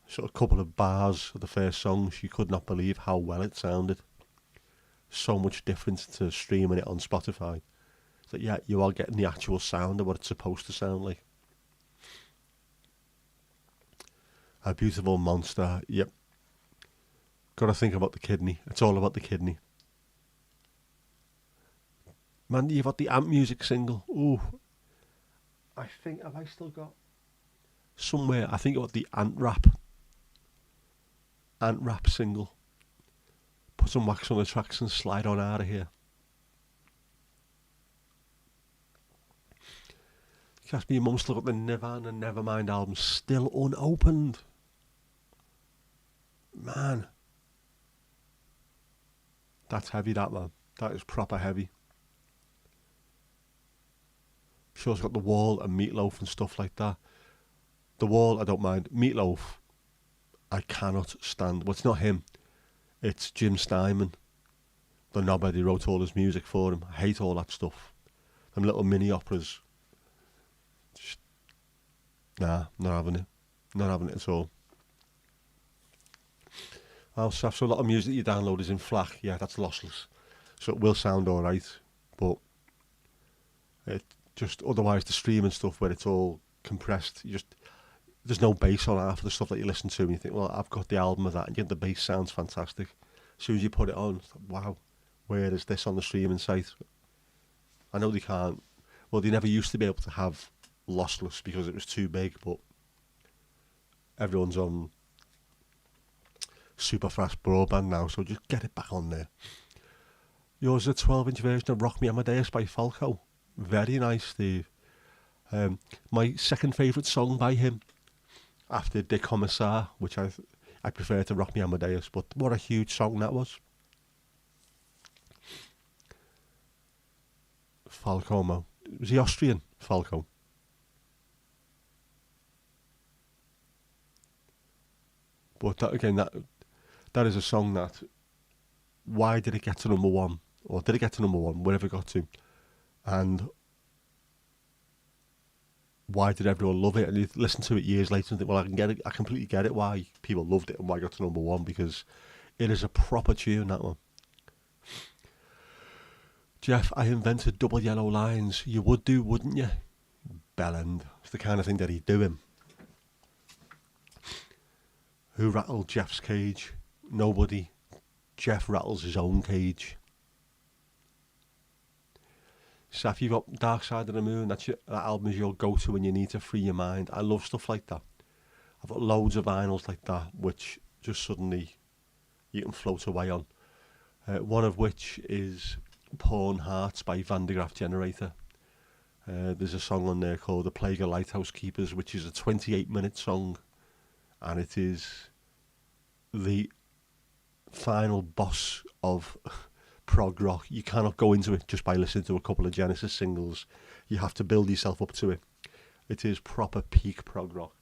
sort of couple of bars of the first song, she could not believe how well it sounded. So much different to streaming it on Spotify. So yeah, you are getting the actual sound of what it's supposed to sound like. A beautiful monster. Yep. Got to think about the kidney. It's all about the kidney. Man, you've got the Amp Music single. Ooh, I think, have I still got somewhere? I think I've got the Ant Rap single. Put some wax on the tracks and slide on out of here. Ask me, your mum still got the Nirvana Nevermind album still unopened. Man, that's heavy, that man. That is proper heavy. Sure, it's got The Wall and Meatloaf and stuff like that. The Wall, I don't mind. Meatloaf, I cannot stand. Well, it's not him. It's Jim Steinman, the knobhead who wrote all his music for him. I hate all that stuff. Them little mini operas. Just, nah, not having it. Not having it at all. So a lot of music you download is in FLAC. Yeah, that's lossless. So it will sound alright. But it just, otherwise the streaming stuff where it's all compressed, there's no bass on half of the stuff that you listen to and you think, well, I've got the album of that, and yet the bass sounds fantastic. As soon as you put it on, it's like, wow, where is this on the streaming site? I know they can't. Well, they never used to be able to have lossless because it was too big, but everyone's on super fast broadband now, so just get it back on there. Yours is a 12-inch version of Rock Me Amadeus by Falco. Very nice, Steve. My second favourite song by him, after De Commissar, which I prefer to Rock Me Amadeus, but what a huge song that was. Falco, Mo. Was he Austrian, Falco? But that is a song that, why did it get to number one? Or did it get to number one, wherever it got to? And why did everyone love it? And you listen to it years later and think, well, I completely get it why people loved it and why it got to number one, because it is a proper tune, that one. Jeff, I invented double yellow lines. You would do, wouldn't you? Bellend. It's the kind of thing that he'd do him. Who rattled Jeff's cage? Nobody. Jeff rattles his own cage. So if you've got Dark Side of the Moon, that album is your go-to when you need to free your mind. I love stuff like that. I've got loads of vinyls like that, which just suddenly you can float away on. One of which is Pawn Hearts by Van de Graaff Generator. There's a song on there called The Plague of Lighthouse Keepers, which is a 28-minute song, and it is the final boss of prog rock. You cannot go into it just by listening to a couple of Genesis singles. You have to build yourself up to it. It is proper peak prog rock,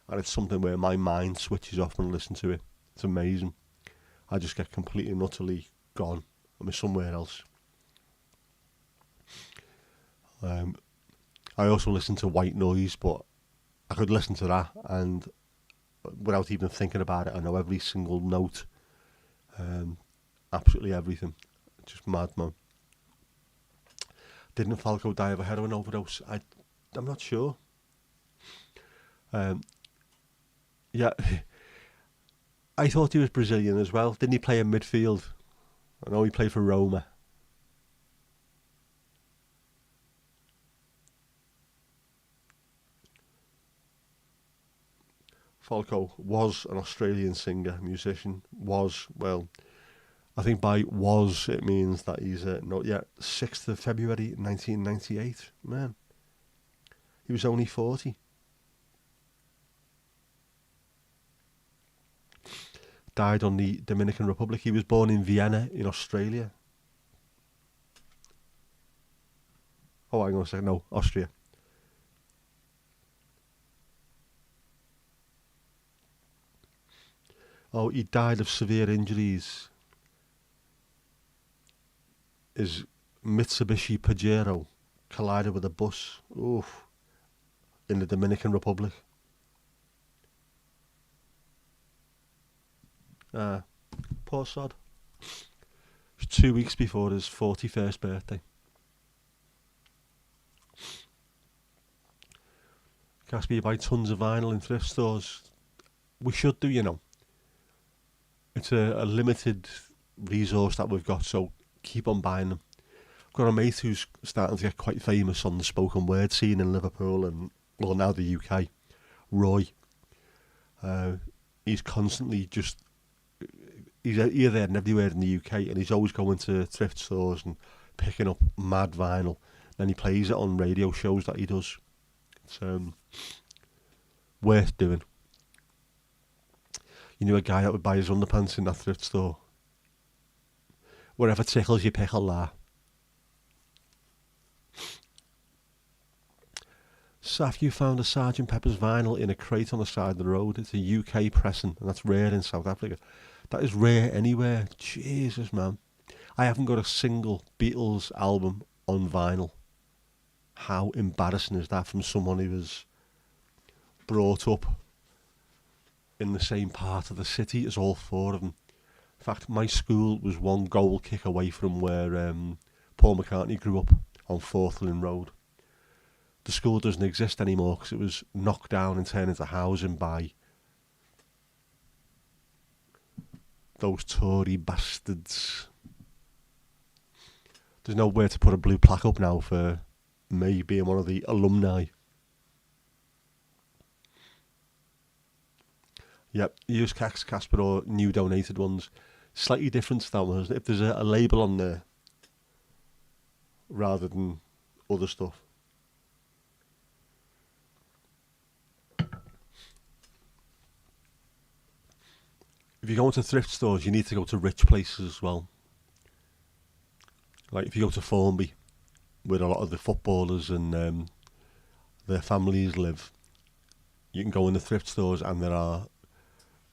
and it's something where my mind switches off when I listen to it. It's amazing. I just get completely and utterly gone. I'm somewhere else. I also listen to White Noise, but I could listen to that and without even thinking about it, I know every single note, absolutely everything. Just mad, man. Didn't Falco die of a heroin overdose? I'm not sure. Yeah, I thought he was Brazilian as well. Didn't he play in midfield? I know he played for Roma. Falco was an Australian singer, musician. Well, I think by was it means that he's not yet. 6th of February 1998. Man, he was only 40. Died on the Dominican Republic. He was born in Vienna in Australia. Oh, hang on a second. No, Austria. Oh, he died of severe injuries. His Mitsubishi Pajero collided with a bus. Oof. In the Dominican Republic. Poor sod. It was 2 weeks before his 41st birthday. Casper, you buy tons of vinyl in thrift stores. We should do, you know. It's a limited resource that we've got, so keep on buying them. I've got a mate who's starting to get quite famous on the spoken word scene in Liverpool and, well, now the UK. Roy. He's constantly just... He's here, there and everywhere in the UK, and he's always going to thrift stores and picking up mad vinyl. Then he plays it on radio shows that he does. It's worth doing. You knew a guy that would buy his underpants in that thrift store. Wherever tickles your pickle, there. Saf, you found a Sgt. Pepper's vinyl in a crate on the side of the road. It's a UK pressing, and that's rare in South Africa. That is rare anywhere. Jesus, man. I haven't got a single Beatles album on vinyl. How embarrassing is that from someone who was brought up in the same part of the city as all four of them? In fact, my school was one goal kick away from where Paul McCartney grew up on Forthland Road. The school doesn't exist anymore because it was knocked down and turned into housing by those Tory bastards. There's nowhere to put a blue plaque up now for me being one of the alumni. Yep, used Casper or new donated ones. Slightly different to that one, isn't it? If there's a label on there rather than other stuff. If you go into thrift stores, you need to go to rich places as well. Like if you go to Formby, where a lot of the footballers and their families live, you can go in the thrift stores and there are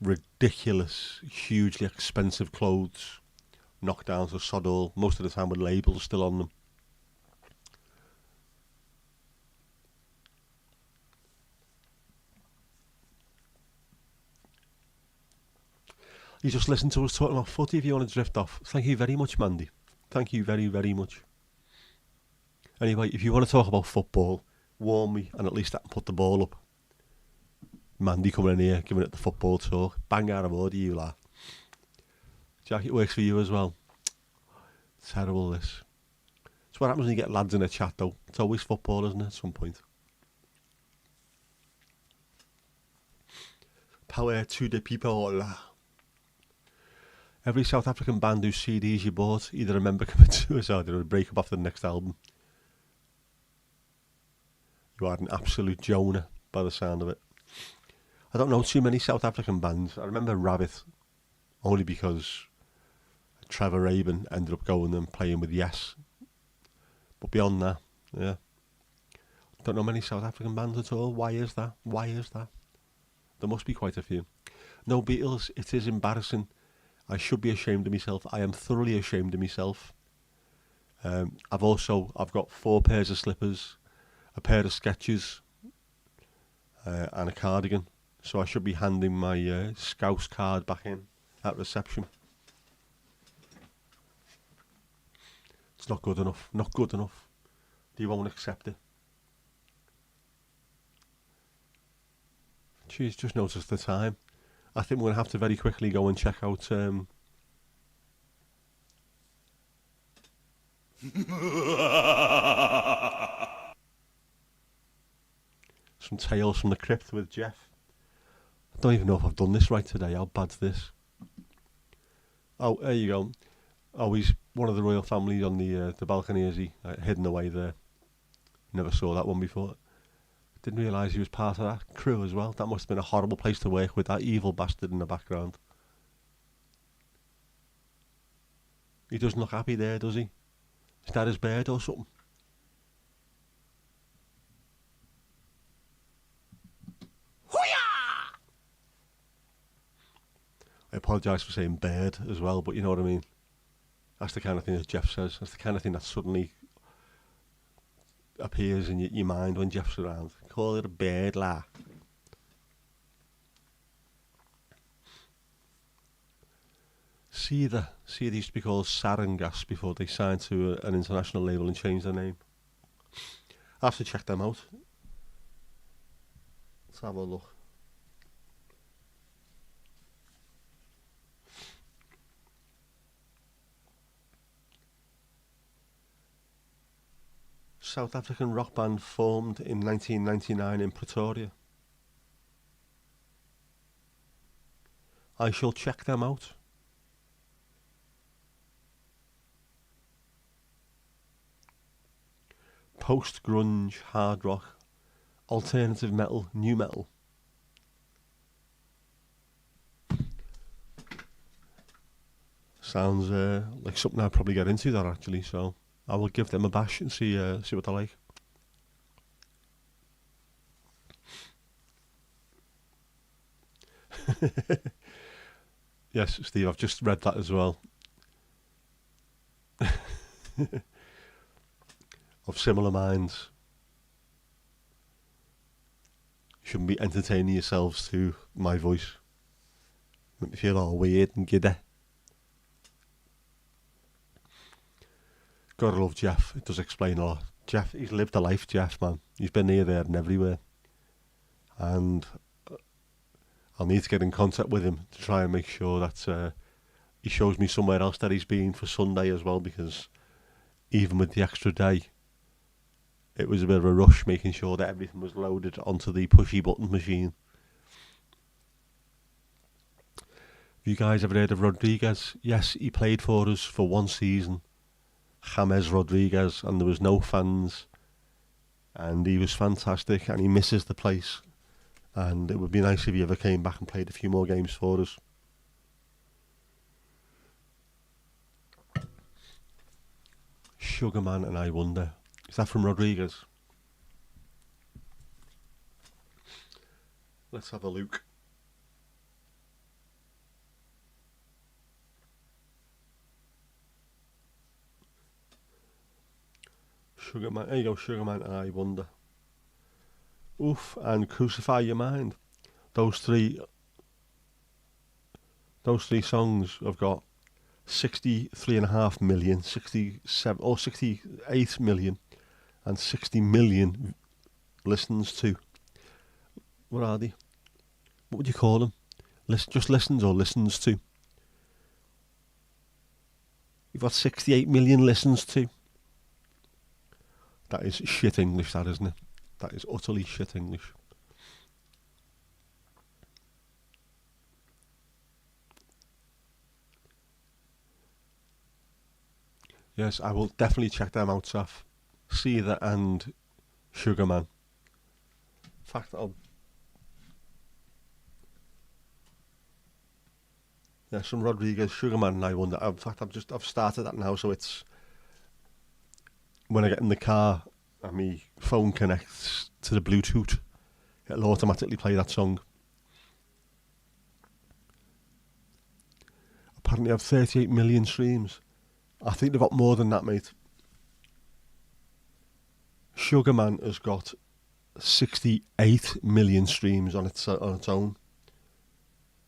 ridiculous, hugely expensive clothes knocked down to sod all, most of the time with labels still on them. You just listen to us talking about footy if you want to drift off. Thank you very much, Mandy. Thank you very, very much. Anyway, if you want to talk about football, warn me and at least I can put the ball up. Mandy coming in here, giving it the football talk. Bang out of order, you lot. Jack, it works for you as well. Terrible, this. It's what happens when you get lads in a chat, though. It's always football, isn't it, at some point? Power to the people. Every South African band whose CDs you bought either a member commit suicide or a break up after the next album. You are an absolute Jonah by the sound of it. I don't know too many South African bands. I remember Rabbit only because Trevor Rabin ended up going and playing with Yes. But beyond that, yeah. Don't know many South African bands at all. Why is that? Why is that? There must be quite a few. No Beatles. It is embarrassing. I should be ashamed of myself. I am thoroughly ashamed of myself. I've got 4 pairs of slippers, a pair of Skechers, and a cardigan. So I should be handing my Scouse card back in at reception. It's not good enough. Not good enough. They won't accept it. Jeez, just noticed the time. I think we're going to have to very quickly go and check out some Tales from the Crypt with Jeff. I don't even know if I've done this right today. How bad's this? Oh, there you go. Oh, he's one of the royal family on the balcony, is he? Hidden away there. Never saw that one before. Didn't realise he was part of that crew as well. That must have been a horrible place to work with that evil bastard in the background. He doesn't look happy there, does he? Is that his bird or something? I apologise for saying bird as well, but you know what I mean. That's the kind of thing that Jeff says. That's the kind of thing that suddenly appears in your mind when Jeff's around. Call it a bird, la. Seether used to be called Sarangas before they signed to an international label and changed their name. I have to check them out. have a look. South African rock band formed in 1999 in Pretoria. I shall check them out. Post-grunge, hard rock, alternative metal, new metal. Sounds like something I'd probably get into, that actually, so I will give them a bash and see what they're like. Yes, Steve, I've just read that as well. Of similar minds. You shouldn't be entertaining yourselves to my voice. Make me feel all weird and giddy. Gotta love Jeff. It does explain a lot. Jeff, he's lived a life, Jeff, man. He's been here, there and everywhere. And I'll need to get in contact with him to try and make sure that he shows me somewhere else that he's been for Sunday as well, because even with the extra day, it was a bit of a rush making sure that everything was loaded onto the pushy button machine. Have you guys ever heard of Rodriguez? Yes, he played for us for one season. James Rodriguez, and there was no fans, and he was fantastic, and he misses the place, and it would be nice if he ever came back and played a few more games for us. Sugarman and I Wonder. Is that from Rodriguez? Let's have a look. Sugarman, there you go, Sugarman and I Wonder. Oof, and Crucify Your Mind. Those three songs have got 63.5 million, 67 or 68 million, and 60 million listens to. What are they? What would you call them? Just listens or listens to? You've got 68 million listens to. That is shit English, that, isn't it? That is utterly shit English. Yes, I will definitely check them out, Saf. Seether and Sugarman. In fact, some Rodriguez, Sugarman and I Wonder. In fact, I've started that now, so it's when I get in the car and my phone connects to the Bluetooth, it'll automatically play that song. Apparently have 38 million streams. I think they've got more than that, mate. Sugarman has got 68 million streams on its own.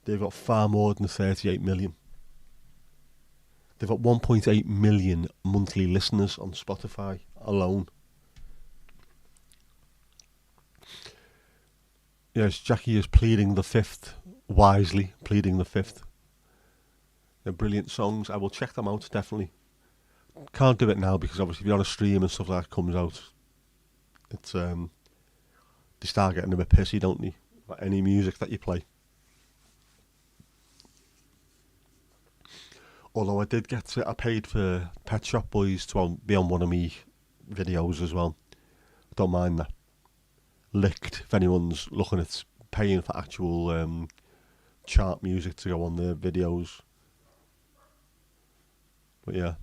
They've got far more than 38 million. They've got 1.8 million monthly listeners on Spotify alone. Yes, Jackie is pleading the fifth, wisely pleading the fifth. They're brilliant songs. I will check them out, definitely. Can't do it now because obviously if you're on a stream and stuff like that comes out, it's they start getting a bit pissy, don't they? About any music that you play. Although I paid for Pet Shop Boys to be on one of me videos as well. Don't mind that. Licked, if anyone's looking at paying for actual chart music to go on their videos. But yeah.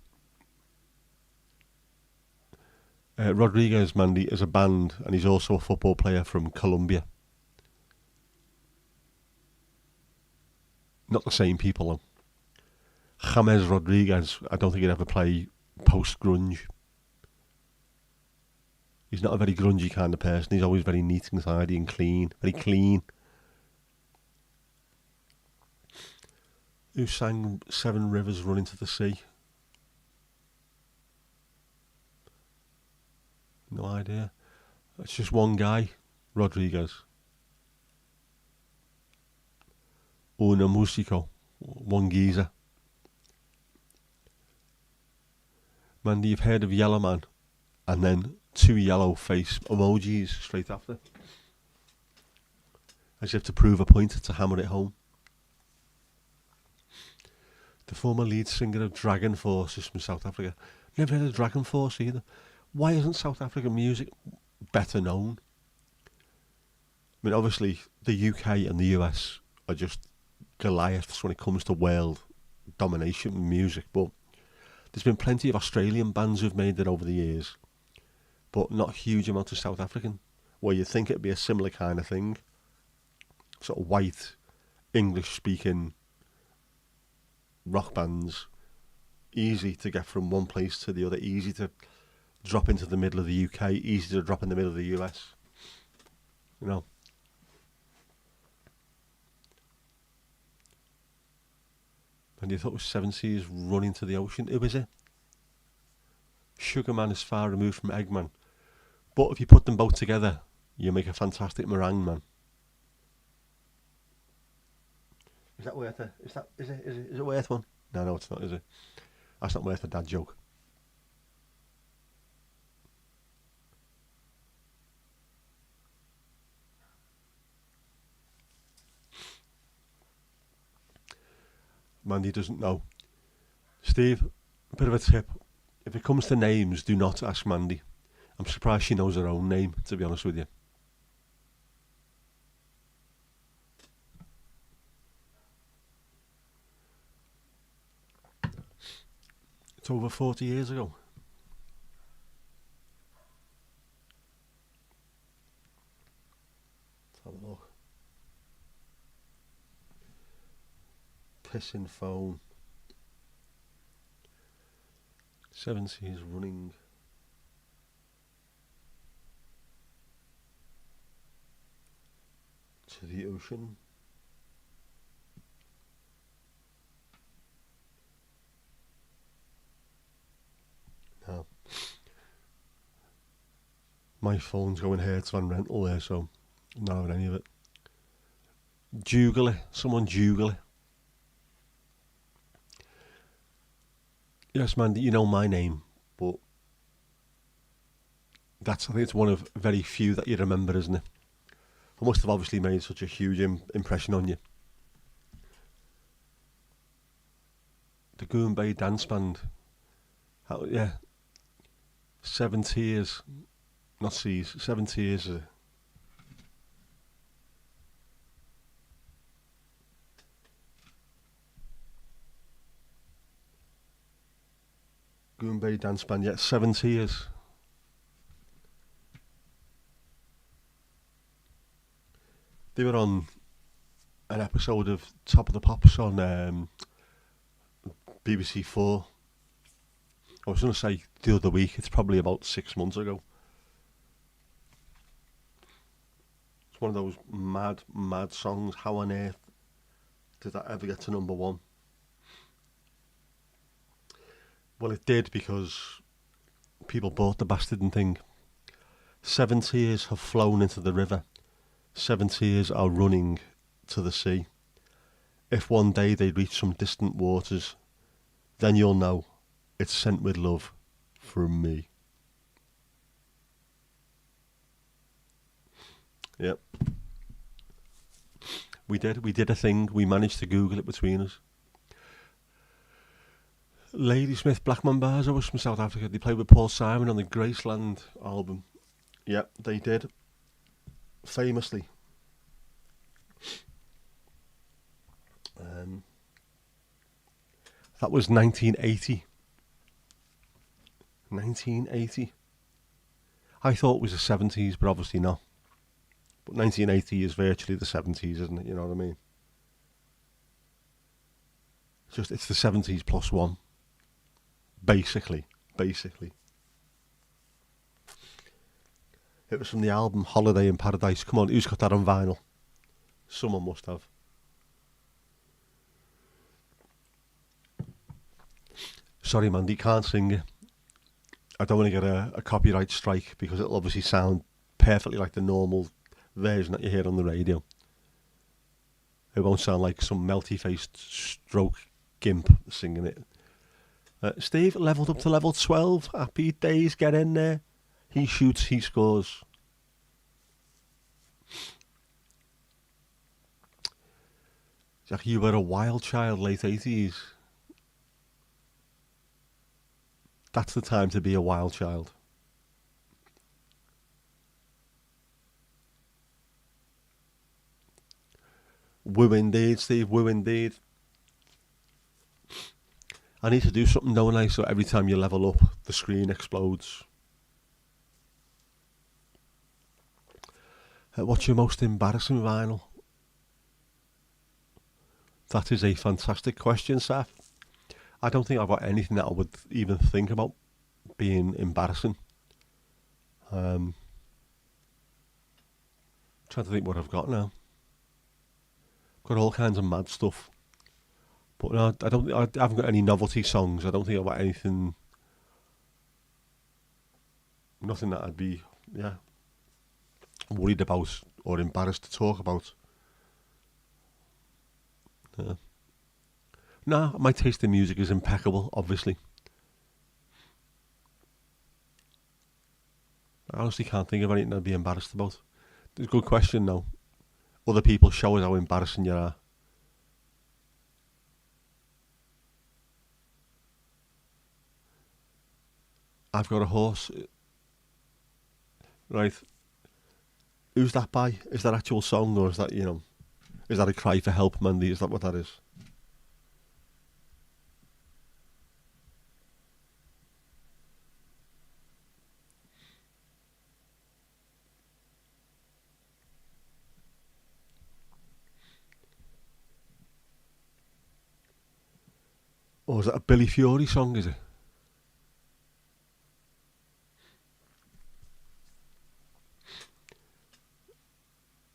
Rodriguez Mandy is a band, and he's also a football player from Colombia. Not the same people though. James Rodriguez, I don't think he'd ever play post-grunge. He's not a very grungy kind of person. He's always very neat and tidy and clean. Very clean. Who sang Seven Rivers Run Into the Sea? No idea. It's just one guy, Rodriguez. una musico, one geezer. Mandy, you've heard of Yellow Man, and then two yellow face emojis straight after, as if to prove a point, to hammer it home. The former lead singer of Dragon Force is from South Africa. Never heard of Dragon Force either. Why isn't South African music better known? I mean, obviously, the UK and the US are just Goliaths when it comes to world domination in music, but there's been plenty of Australian bands who've made it over the years, but not a huge amount of South African, where you'd think it'd be a similar kind of thing. Sort of white, English-speaking rock bands, easy to get from one place to the other, easy to drop into the middle of the UK, easy to drop in the middle of the US. You know. And you thought it was Seven Seas running to the ocean. Who is it? Sugarman is far removed from Eggman. But if you put them both together, you make a fantastic meringue man. Is that worth it? Is it worth one? No, it's not, is it? That's not worth a dad joke. Mandy doesn't know. Steve, a bit of a tip. If it comes to names, do not ask Mandy. I'm surprised she knows her own name, to be honest with you. It's over 40 years ago. Let's have a look. Pissing phone. Seven Seas running. To the ocean. No. My phone's going Hertz Van Rental there, so I'm not having any of it. Juggle. Someone juggle. Yes, man, you know my name, but I think it's one of very few that you remember, isn't it? I must have obviously made such a huge impression on you. The Goombay Dance Band. Yeah. 7 Tears. Not Seas. 7 Tears. Goombay Dance Band, yeah, 7 Tears. They were on an episode of Top of the Pops on BBC 4. I was going to say the other week, it's probably about 6 months ago. It's one of those mad songs. How on earth did that ever get to number one? Well, it did because people bought the bastard thing. 7 tears have flown into the river. 7 tears are running to the sea. If one day they reach some distant waters, then you'll know it's sent with love from me. Yep. We did a thing. We managed to Google it between us. Ladysmith Black Mambazo was from South Africa. They played with Paul Simon on the Graceland album. Yep, they did. Famously. That was 1980. 1980. I thought it was the 70s, but obviously not. But 1980 is virtually the 70s, isn't it? You know what I mean? It's the 70s plus one. Basically. It was from the album Holiday in Paradise. Come on, who's got that on vinyl? Someone must have. Sorry, Mandy, can't sing it. I don't want to get a copyright strike because it'll obviously sound perfectly like the normal version that you hear on the radio. It won't sound like some melty-faced stroke gimp singing it. Steve levelled up to level 12. Happy days, get in there. He shoots, he scores. Jack, you were a wild child, late 80s. That's the time to be a wild child. Woo indeed, Steve, woo indeed. I need to do something, don't I? So every time you level up, the screen explodes. What's your most embarrassing vinyl? That is a fantastic question, Seth. I don't think I've got anything that I would even think about being embarrassing. Trying to think what I've got now. Got all kinds of mad stuff. But no, I haven't got any novelty songs. I don't think I've got anything. Nothing that I'd be, worried about or embarrassed to talk about. No, my taste in music is impeccable, obviously. I honestly can't think of anything I'd be embarrassed about. It's a good question, though. Other people show us how embarrassing you are. I've got a horse. Right. Who's that by? Is that actual song, or is that, is that a cry for help, Mandy? Is that what that is? Or is that a Billy Fury song, is it?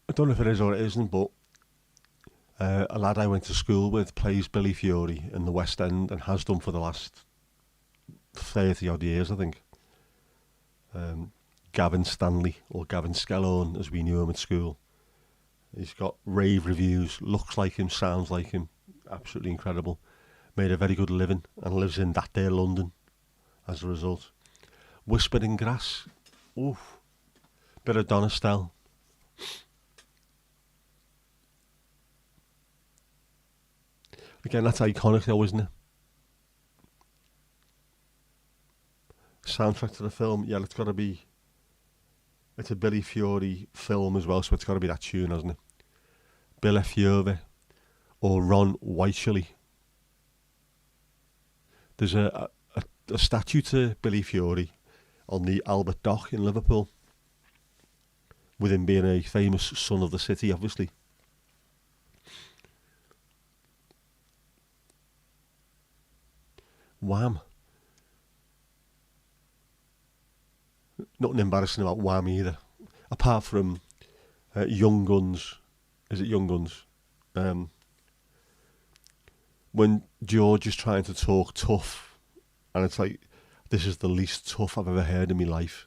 I don't know if it is or it isn't, but a lad I went to school with plays Billy Fury in the West End and has done for the last 30 odd years, I think. Gavin Stanley, or Gavin Skellone, as we knew him at school. He's got rave reviews, looks like him, sounds like him, absolutely incredible. Made a very good living and lives in that day London as a result. Whispering Grass, oof, bit of Donna Stell. Again, that's iconic though, isn't it? Soundtrack to the film, yeah, it's a Billy Fury film as well, so it's got to be that tune, hasn't it? Billy Fury or Ron Wycherley. There's a statue to Billy Fury on the Albert Dock in Liverpool, with him being a famous son of the city, obviously. Wham. Nothing embarrassing about Wham either, apart from Young Guns. Is it Young Guns? When George is trying to talk tough, and it's like, this is the least tough I've ever heard in my life.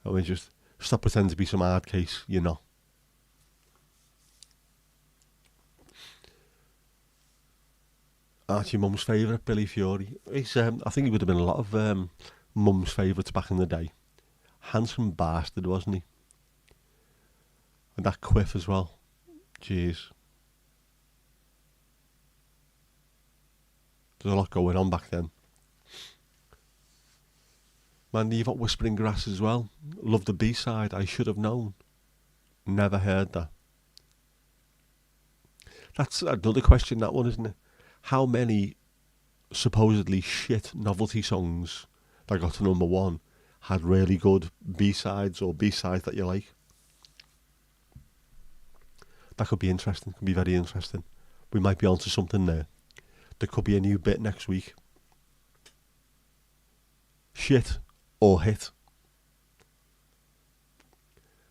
I mean, just stop pretending to be some hard case, you're not. That's your mum's favourite, Billy Fury. He's, I think he would have been a lot of mum's favourites back in the day. Handsome bastard, wasn't he? And that quiff as well. Jeez. There's a lot going on back then. Man, you've got Whispering Grass as well. Love the B-side, I Should Have Known. Never heard that. That's another question, that one, isn't it? How many supposedly shit novelty songs that got to number one had really good B-sides or B-sides that you like? That could be interesting, could be very interesting. We might be onto something there. There could be a new bit next week. Shit or hit.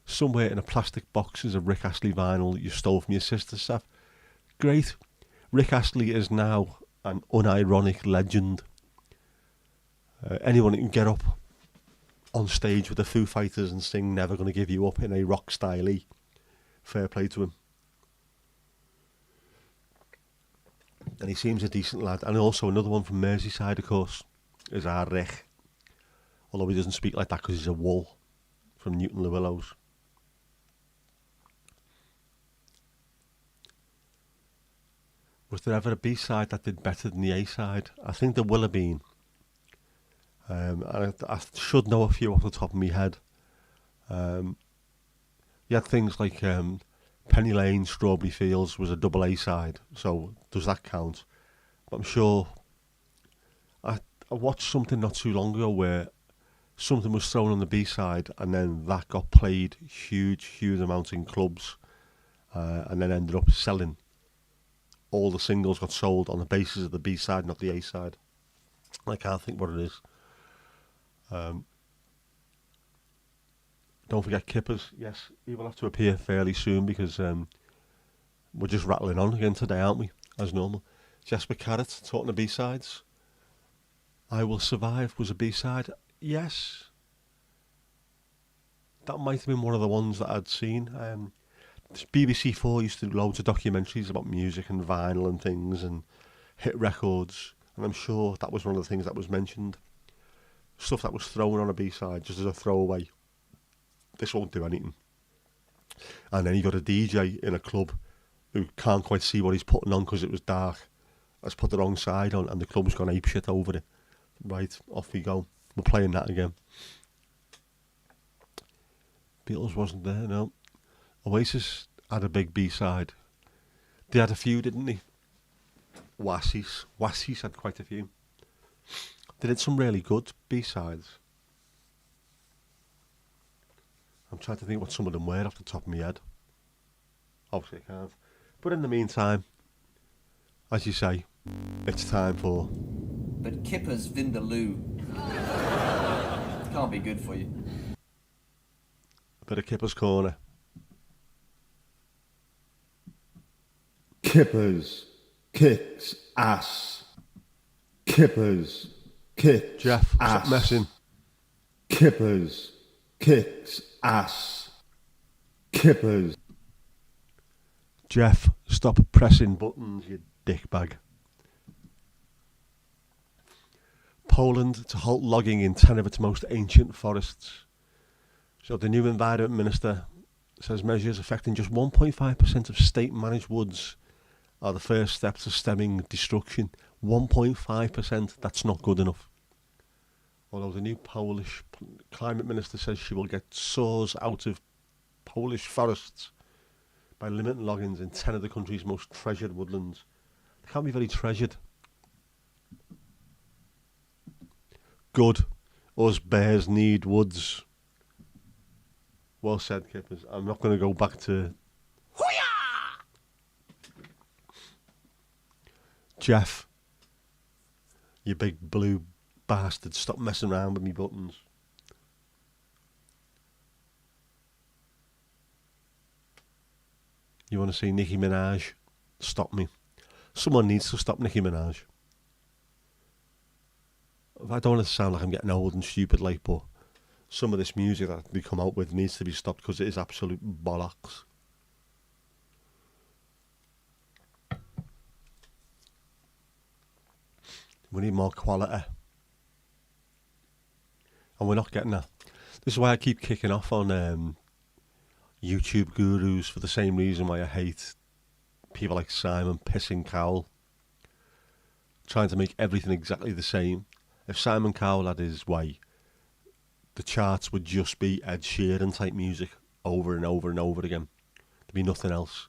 Somewhere in a plastic box is a Rick Astley vinyl that you stole from your sister, Seth. Great. Rick Astley is now an unironic legend. Anyone who can get up on stage with the Foo Fighters and sing Never Gonna Give You Up in a rock style, fair play to him. And he seems a decent lad. And also another one from Merseyside, of course, is our Rech. Although he doesn't speak like that because he's a wool from Newton Le Willows. Was there ever a B-side that did better than the A-side? I think there will have been. I should know a few off the top of my head. You had things like Penny Lane, Strawberry Fields was a double A-side, so does that count? But I'm sure I watched something not too long ago where something was thrown on the B-side and then that got played huge amounts in clubs and then ended up selling. All the singles got sold on the basis of the B-side, not the A-side. I can't think what it is. Don't forget Kippers. Yes, he will have to appear fairly soon because we're just rattling on again today, aren't we? As normal. Jesper Carrot talking to B-sides. I Will Survive was a B-side. Yes. That might have been one of the ones that I'd seen. BBC 4 used to do loads of documentaries about music and vinyl and things and hit records. And I'm sure that was one of the things that was mentioned. Stuff that was thrown on a B-side just as a throwaway. This won't do anything. And then you got a DJ in a club who can't quite see what he's putting on because it was dark. Has put the wrong side on and the club's gone apeshit over it. Right, off we go. We're playing that again. Beatles wasn't there, no. Oasis had a big B-side. They had a few, didn't they? Oasis had quite a few. They did some really good B-sides. I'm trying to think what some of them were off the top of my head. Obviously I can't. But in the meantime, as you say, it's time for... But Kipper's Vindaloo can't be good for you. A bit of Kipper's Corner. Kippers kicks ass. Kippers kicks Jeff, ass. stop messing. Kippers kicks ass. Kippers. Jeff, stop pressing buttons, you dickbag. Poland to halt logging in 10 of its most ancient forests. So the new Environment Minister says measures affecting just 1.5% of state-managed woods are the first step to stemming destruction. 1.5%, that's not good enough. Although the new Polish climate minister says she will get saws out of Polish forests by limiting loggings in 10 of the country's most treasured woodlands. They can't be very treasured. Good. Us bears need woods. Well said, Kippers. I'm not going to go back to... Jeff, you big blue bastard, stop messing around with me buttons. You want to see Nicki Minaj? Stop me. Someone needs to stop Nicki Minaj. I don't want to sound like I'm getting old and stupid, like, but some of this music that we come out with needs to be stopped because it is absolute bollocks. We need more quality. And we're not getting that. This is why I keep kicking off on YouTube gurus for the same reason why I hate people like Simon pissing Cowell. Trying to make everything exactly the same. If Simon Cowell had his way, the charts would just be Ed Sheeran type music over and over and over again. There'd be nothing else.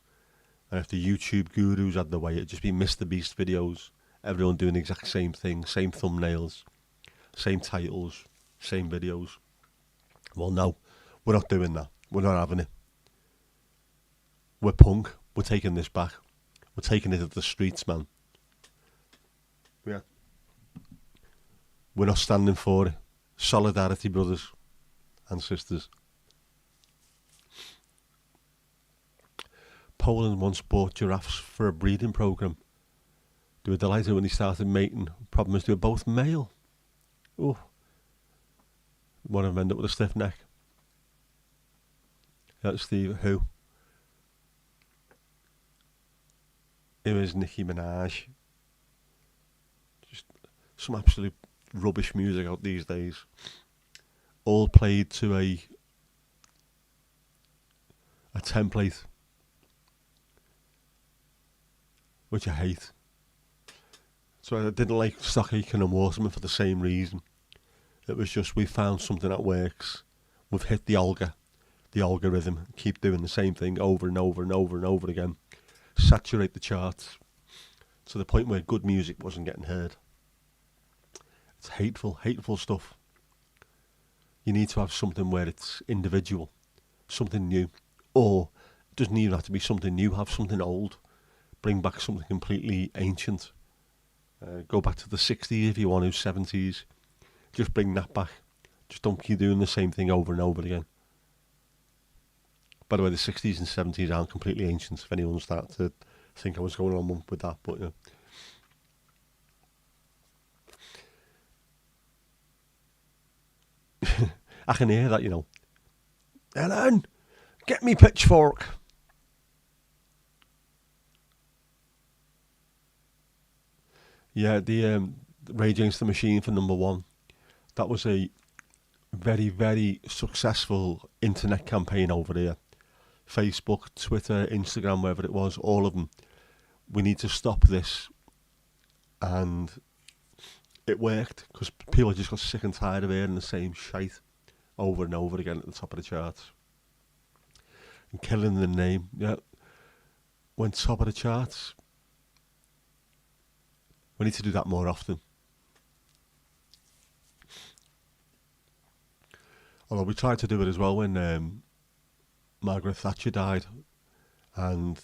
And if the YouTube gurus had their way, it'd just be Mr. Beast videos. Everyone doing the exact same thing, same thumbnails, same titles, same videos. Well, no, we're not doing that. We're not having it. We're punk. We're taking this back. We're taking it to the streets, man. Yeah. We're not standing for it. Solidarity, brothers and sisters. Poland once bought giraffes for a breeding programme. They were delighted when they started mating. Problem is they were both male. Oh. One of them ended up with a stiff neck. That's Steve. Who? It was Nicki Minaj. some absolute rubbish music out these days. All played to a template, which I hate. So I didn't like Stock Aitken and Waterman for the same reason. It was just, we found something that works. We've hit the algorithm, keep doing the same thing over and over and over and over again. Saturate the charts to the point where good music wasn't getting heard. It's hateful, hateful stuff. You need to have something where it's individual, something new. Or it doesn't even have to be something new, have something old. Bring back something completely ancient. Go back to the 60s if you want to, 70s. Just bring that back. Just don't keep doing the same thing over and over again. By the way, the 60s and 70s aren't completely ancient, if anyone started to think I was going on with that, but you know. I can hear that, you know. Ellen, get me pitchfork. Yeah, the Rage Against the Machine for number one. That was a very, very successful internet campaign over here. Facebook, Twitter, Instagram, wherever it was, all of them. We need to stop this. And it worked, because people just got sick and tired of hearing the same shite over and over again at the top of the charts. And Killing the Name, yeah, went top of the charts. We need to do that more often. Although we tried to do it as well when Margaret Thatcher died, and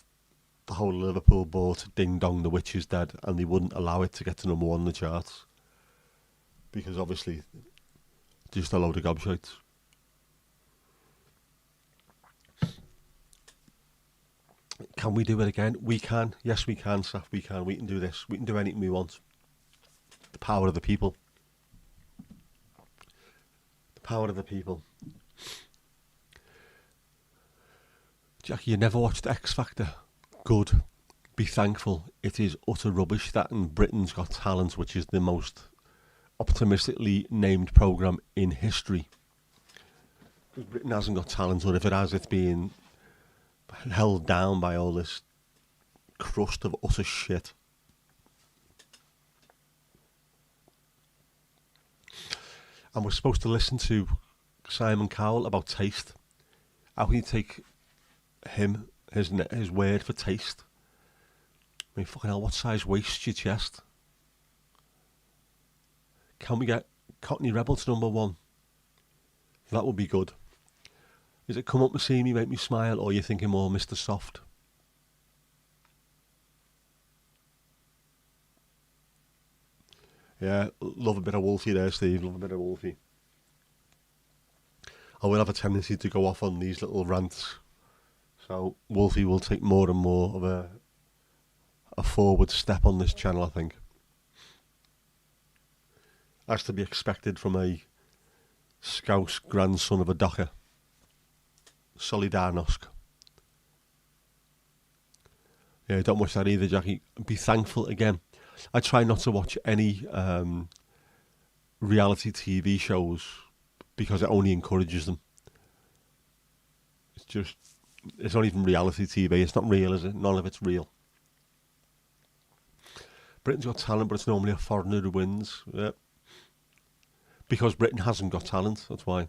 the whole of Liverpool bought Ding Dong, the Witch is Dead, and they wouldn't allow it to get to number one in the charts. Because obviously, just a load of gobshites. Can we do it again? We can. Yes, we can, Saf. We can. We can do this. We can do anything we want. The power of the people. The power of the people. Jackie, you never watched X Factor? Good. Be thankful. It is utter rubbish. That and Britain's Got Talent, which is the most optimistically named programme in history. Britain hasn't got talent, or if it has, it's being held down by all this crust of utter shit. And we're supposed to listen to Simon Cowell about taste. How can you take him, his word for taste? I mean, fucking hell, what size waist's your chest? Can we get Cockney Rebel to number one? That would be good. Is it Come Up and See Me, Make Me Smile, or are you thinking more Mr. Soft? Yeah, love a bit of Wolfie there, Steve. Love a bit of Wolfie. I will have a tendency to go off on these little rants. So Wolfie will take more and more of a forward step on this channel, I think. That's to be expected from a Scouse grandson of a docker. Solidarnosc. Yeah, don't watch that either, Jackie. Be thankful again. I try not to watch any reality TV shows because it only encourages them. It's not even reality TV. It's not real, is it? None of it's real. Britain's Got Talent, but it's normally a foreigner who wins. Yeah. Because Britain hasn't got talent, that's why.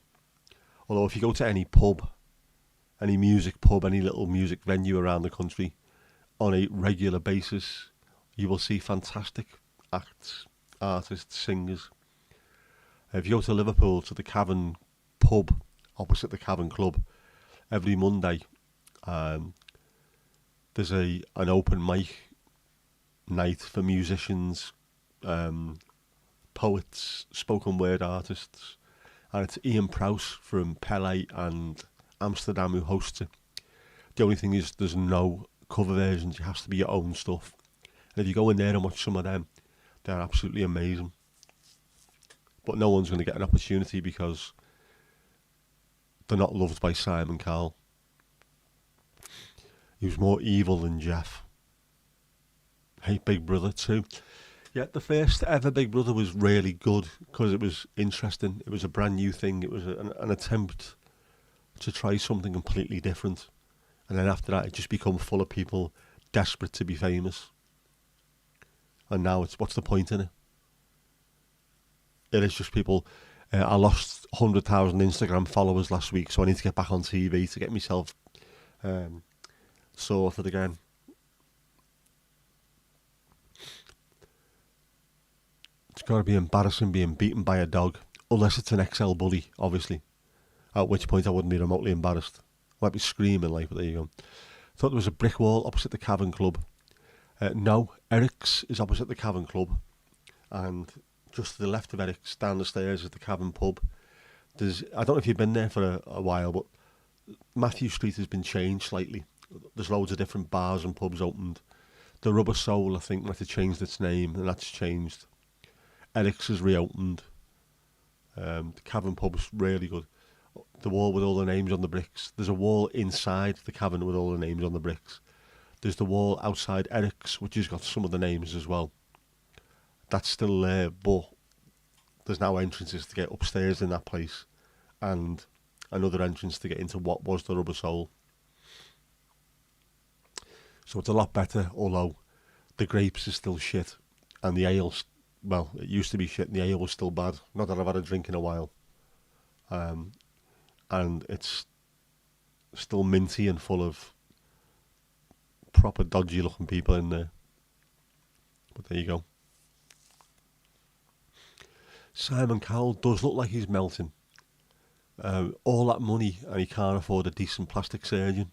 Although if you go to any pub, any music pub, any little music venue around the country on a regular basis, you will see fantastic acts, artists, singers. If you go to Liverpool, to the Cavern pub, opposite the Cavern Club, every Monday, there's an open mic night for musicians, poets, spoken word artists, and it's Ian Prowse from Pele and Amsterdam who hosts it. The only thing is there's no cover versions, it has to be your own stuff. And if you go in there and watch some of them, they're absolutely amazing. But no one's going to get an opportunity because they're not loved by Simon Cowell. He was more evil than Jeff. Hate Big Brother too. Yeah, the first ever Big Brother was really good because it was interesting. It was a brand new thing. It was an attempt to try something completely different. And then after that, it just become full of people desperate to be famous. And now it's, what's the point in it? It is just people. I lost 100,000 Instagram followers last week, so I need to get back on TV to get myself sorted again. It's got to be embarrassing being beaten by a dog, unless it's an XL bully, obviously. At which point I wouldn't be remotely embarrassed. I might be screaming like, but there you go. Thought there was a brick wall opposite the Cavern Club. No, Eric's is opposite the Cavern Club, and just to the left of Eric's, down the stairs, is the Cavern Pub. I don't know if you've been there for a while, but Matthew Street has been changed slightly. There's loads of different bars and pubs opened. The Rubber Soul, I think, might have changed its name, and that's changed. Eric's has reopened. The Cavern Pub's really good. The wall with all the names on the bricks. There's a wall inside the Cavern with all the names on the bricks. There's the wall outside Eric's, which has got some of the names as well. That's still there, but there's now entrances to get upstairs in that place, and another entrance to get into what was the Rubber Soul. So it's a lot better, although the grapes is still shit, and the ale's, well, it used to be shit, and the ale was still bad. Not that I've had a drink in a while. And it's still minty and full of proper dodgy looking people in there. But there you go. Simon Cowell does look like he's melting. All that money and he can't afford a decent plastic surgeon.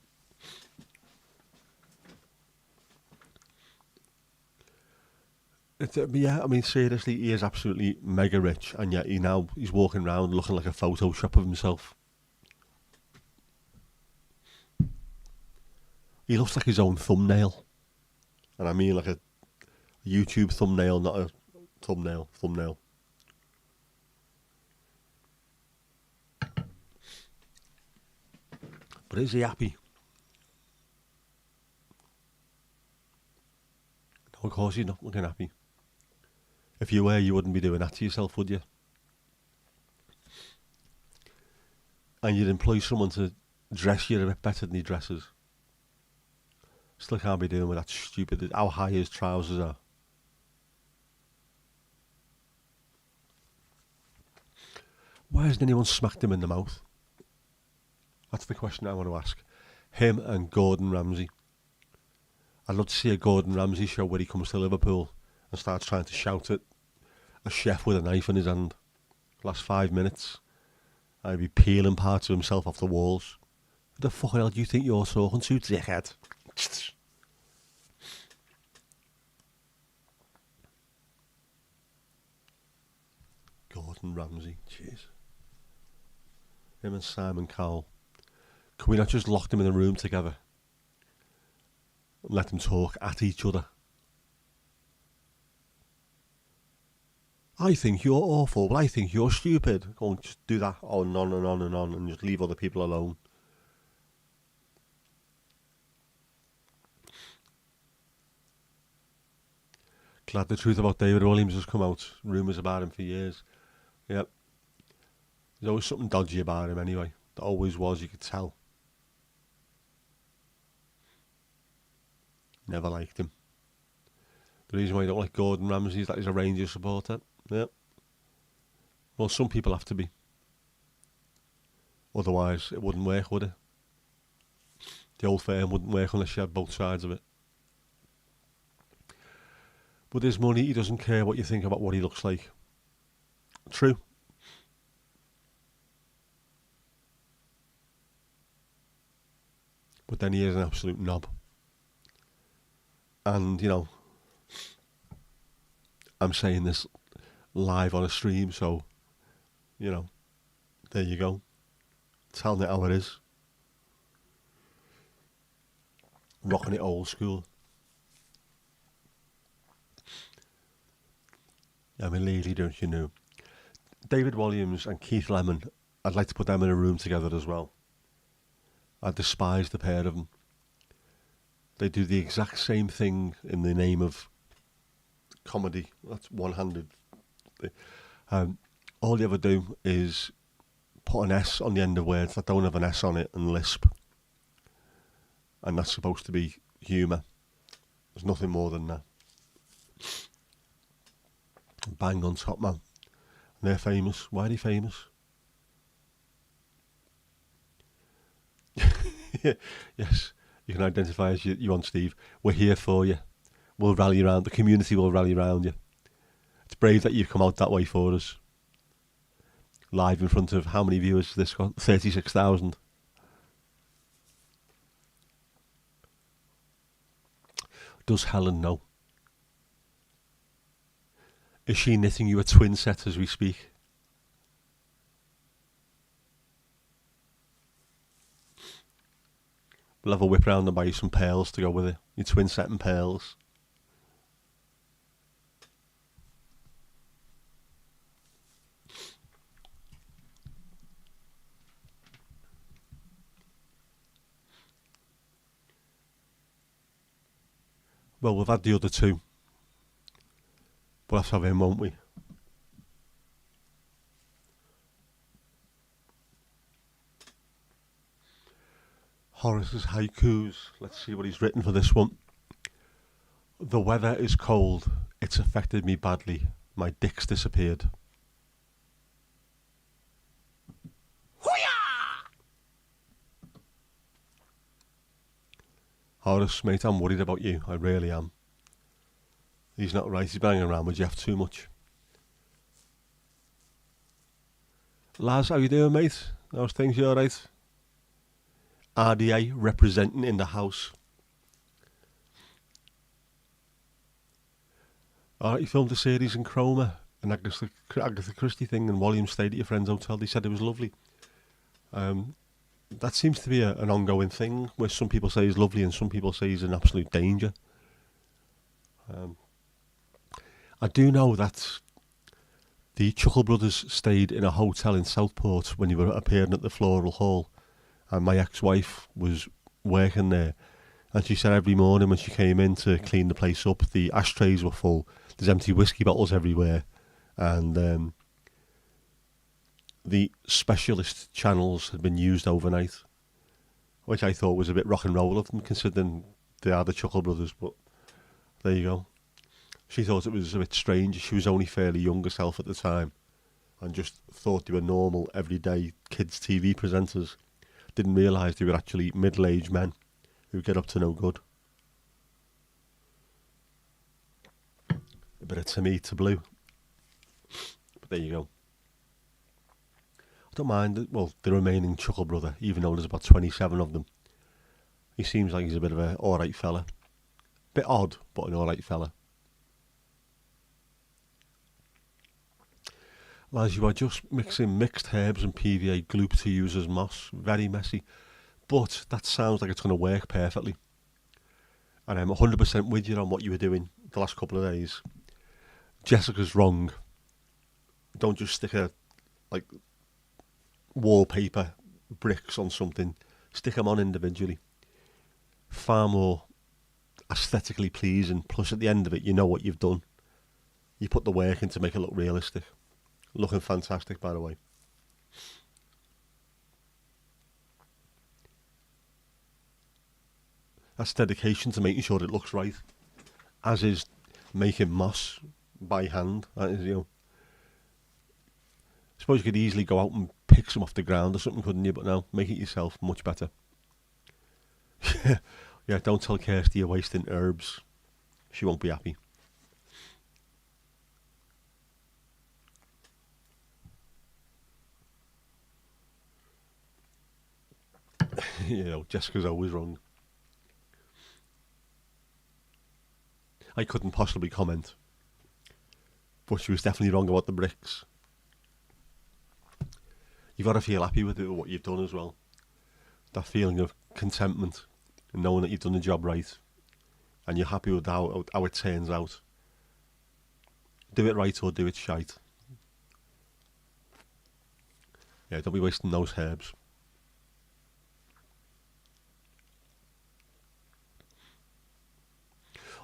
Yeah, I mean, seriously, he is absolutely mega rich, and yet he's walking around looking like a Photoshop of himself. He looks like his own thumbnail. And I mean like a YouTube thumbnail, not a thumbnail. But is he happy? No, of course he's not looking happy. If you were, you wouldn't be doing that to yourself, would you? And you'd employ someone to dress you a bit better than he dresses. Still can't be doing with that stupid, how high his trousers are. Why hasn't anyone smacked him in the mouth? That's the question I want to ask. Him and Gordon Ramsay. I'd love to see a Gordon Ramsay show where he comes to Liverpool and starts trying to shout at a chef with a knife in his hand. Last 5 minutes, I'd be peeling parts of himself off the walls. What the fuck hell do you think you're talking to, dickhead? Gordon Ramsay, jeez. Him and Simon Cowell. Can we not just lock them in a room together and let them talk at each other? I think you're awful, but I think you're stupid. Go on, just do that on and on and on, and just leave other people alone. Glad the truth about David Williams has come out. Rumours about him for years. Yep. There's always something dodgy about him anyway. There always was, you could tell. Never liked him. The reason why you don't like Gordon Ramsay is that he's a Rangers supporter. Yep. Well, some people have to be. Otherwise, it wouldn't work, would it? The old firm wouldn't work unless you had both sides of it. With his money, he doesn't care what you think about what he looks like. True. But then he is an absolute knob. And, you know, I'm saying this live on a stream, so, you know, there you go. Telling it how it is. Rocking it old school. I mean, really, don't you know? David Williams and Keith Lemon, I'd like to put them in a room together as well. I despise the pair of them. They do the exact same thing in the name of comedy. That's one-handed. All you ever do is put an S on the end of words that don't have an S on it and lisp. And that's supposed to be humour. There's nothing more than that. Bang on top, man. And they're famous. Why are they famous? Yes, you can identify as you want, Steve. We're here for you. We'll rally around. The community will rally around you. It's brave that you've come out that way for us. Live in front of how many viewers has this got? 36,000. Does Helen know? Is she knitting you a twin set as we speak? We'll have a whip round and buy you some pearls to go with it. Your twin set and pearls. Well, we've had the other two. We'll have to have him, won't we? Horace's haikus. Let's see what he's written for this one. The weather is cold. It's affected me badly. My dick's disappeared. Horace, mate, I'm worried about you. I really am. He's not right. He's banging around with Jeff too much. Laz, how you doing, mate? How's things? You alright? RDA representing in the house. Alright, you filmed a series in Chroma, an Agatha Christie thing, and William stayed at your friend's hotel. They said it was lovely. That seems to be an ongoing thing, where some people say he's lovely and some people say he's an absolute danger. I do know that the Chuckle Brothers stayed in a hotel in Southport when you were appearing at the Floral Hall, and my ex-wife was working there, and she said every morning when she came in to clean the place up, the ashtrays were full, there's empty whiskey bottles everywhere, and the specialist channels had been used overnight, which I thought was a bit rock and roll of them, considering they are the Chuckle Brothers, but there you go. She thought it was a bit strange. She was only fairly young herself at the time and just thought they were normal, everyday kids' TV presenters. Didn't realise they were actually middle-aged men who get up to no good. A bit of Timmy to Blue. But there you go. I don't mind, the remaining Chuckle Brother, even though there's about 27 of them. He seems like he's a bit of an alright fella. Bit odd, but an alright fella. As you are just mixing mixed herbs and PVA gloop to use as moss. Very messy. But that sounds like it's going to work perfectly. And I'm 100% with you on what you were doing the last couple of days. Jessica's wrong. Don't just stick wallpaper bricks on something. Stick them on individually. Far more aesthetically pleasing. Plus at the end of it, you know what you've done. You put the work in to make it look realistic. Looking fantastic, by the way. That's dedication to making sure it looks right. As is making moss by hand. That is, I suppose you could easily go out and pick some off the ground or something, couldn't you? But no, make it yourself. Much better. Yeah, don't tell Kirsty you're wasting herbs. She won't be happy. Jessica's always wrong. I couldn't possibly comment, but she was definitely wrong about the bricks. You've got to feel happy with it, what you've done as well. That feeling of contentment and knowing that you've done the job right and you're happy with how it turns out. Do it right or do it shite. Yeah, don't be wasting those herbs.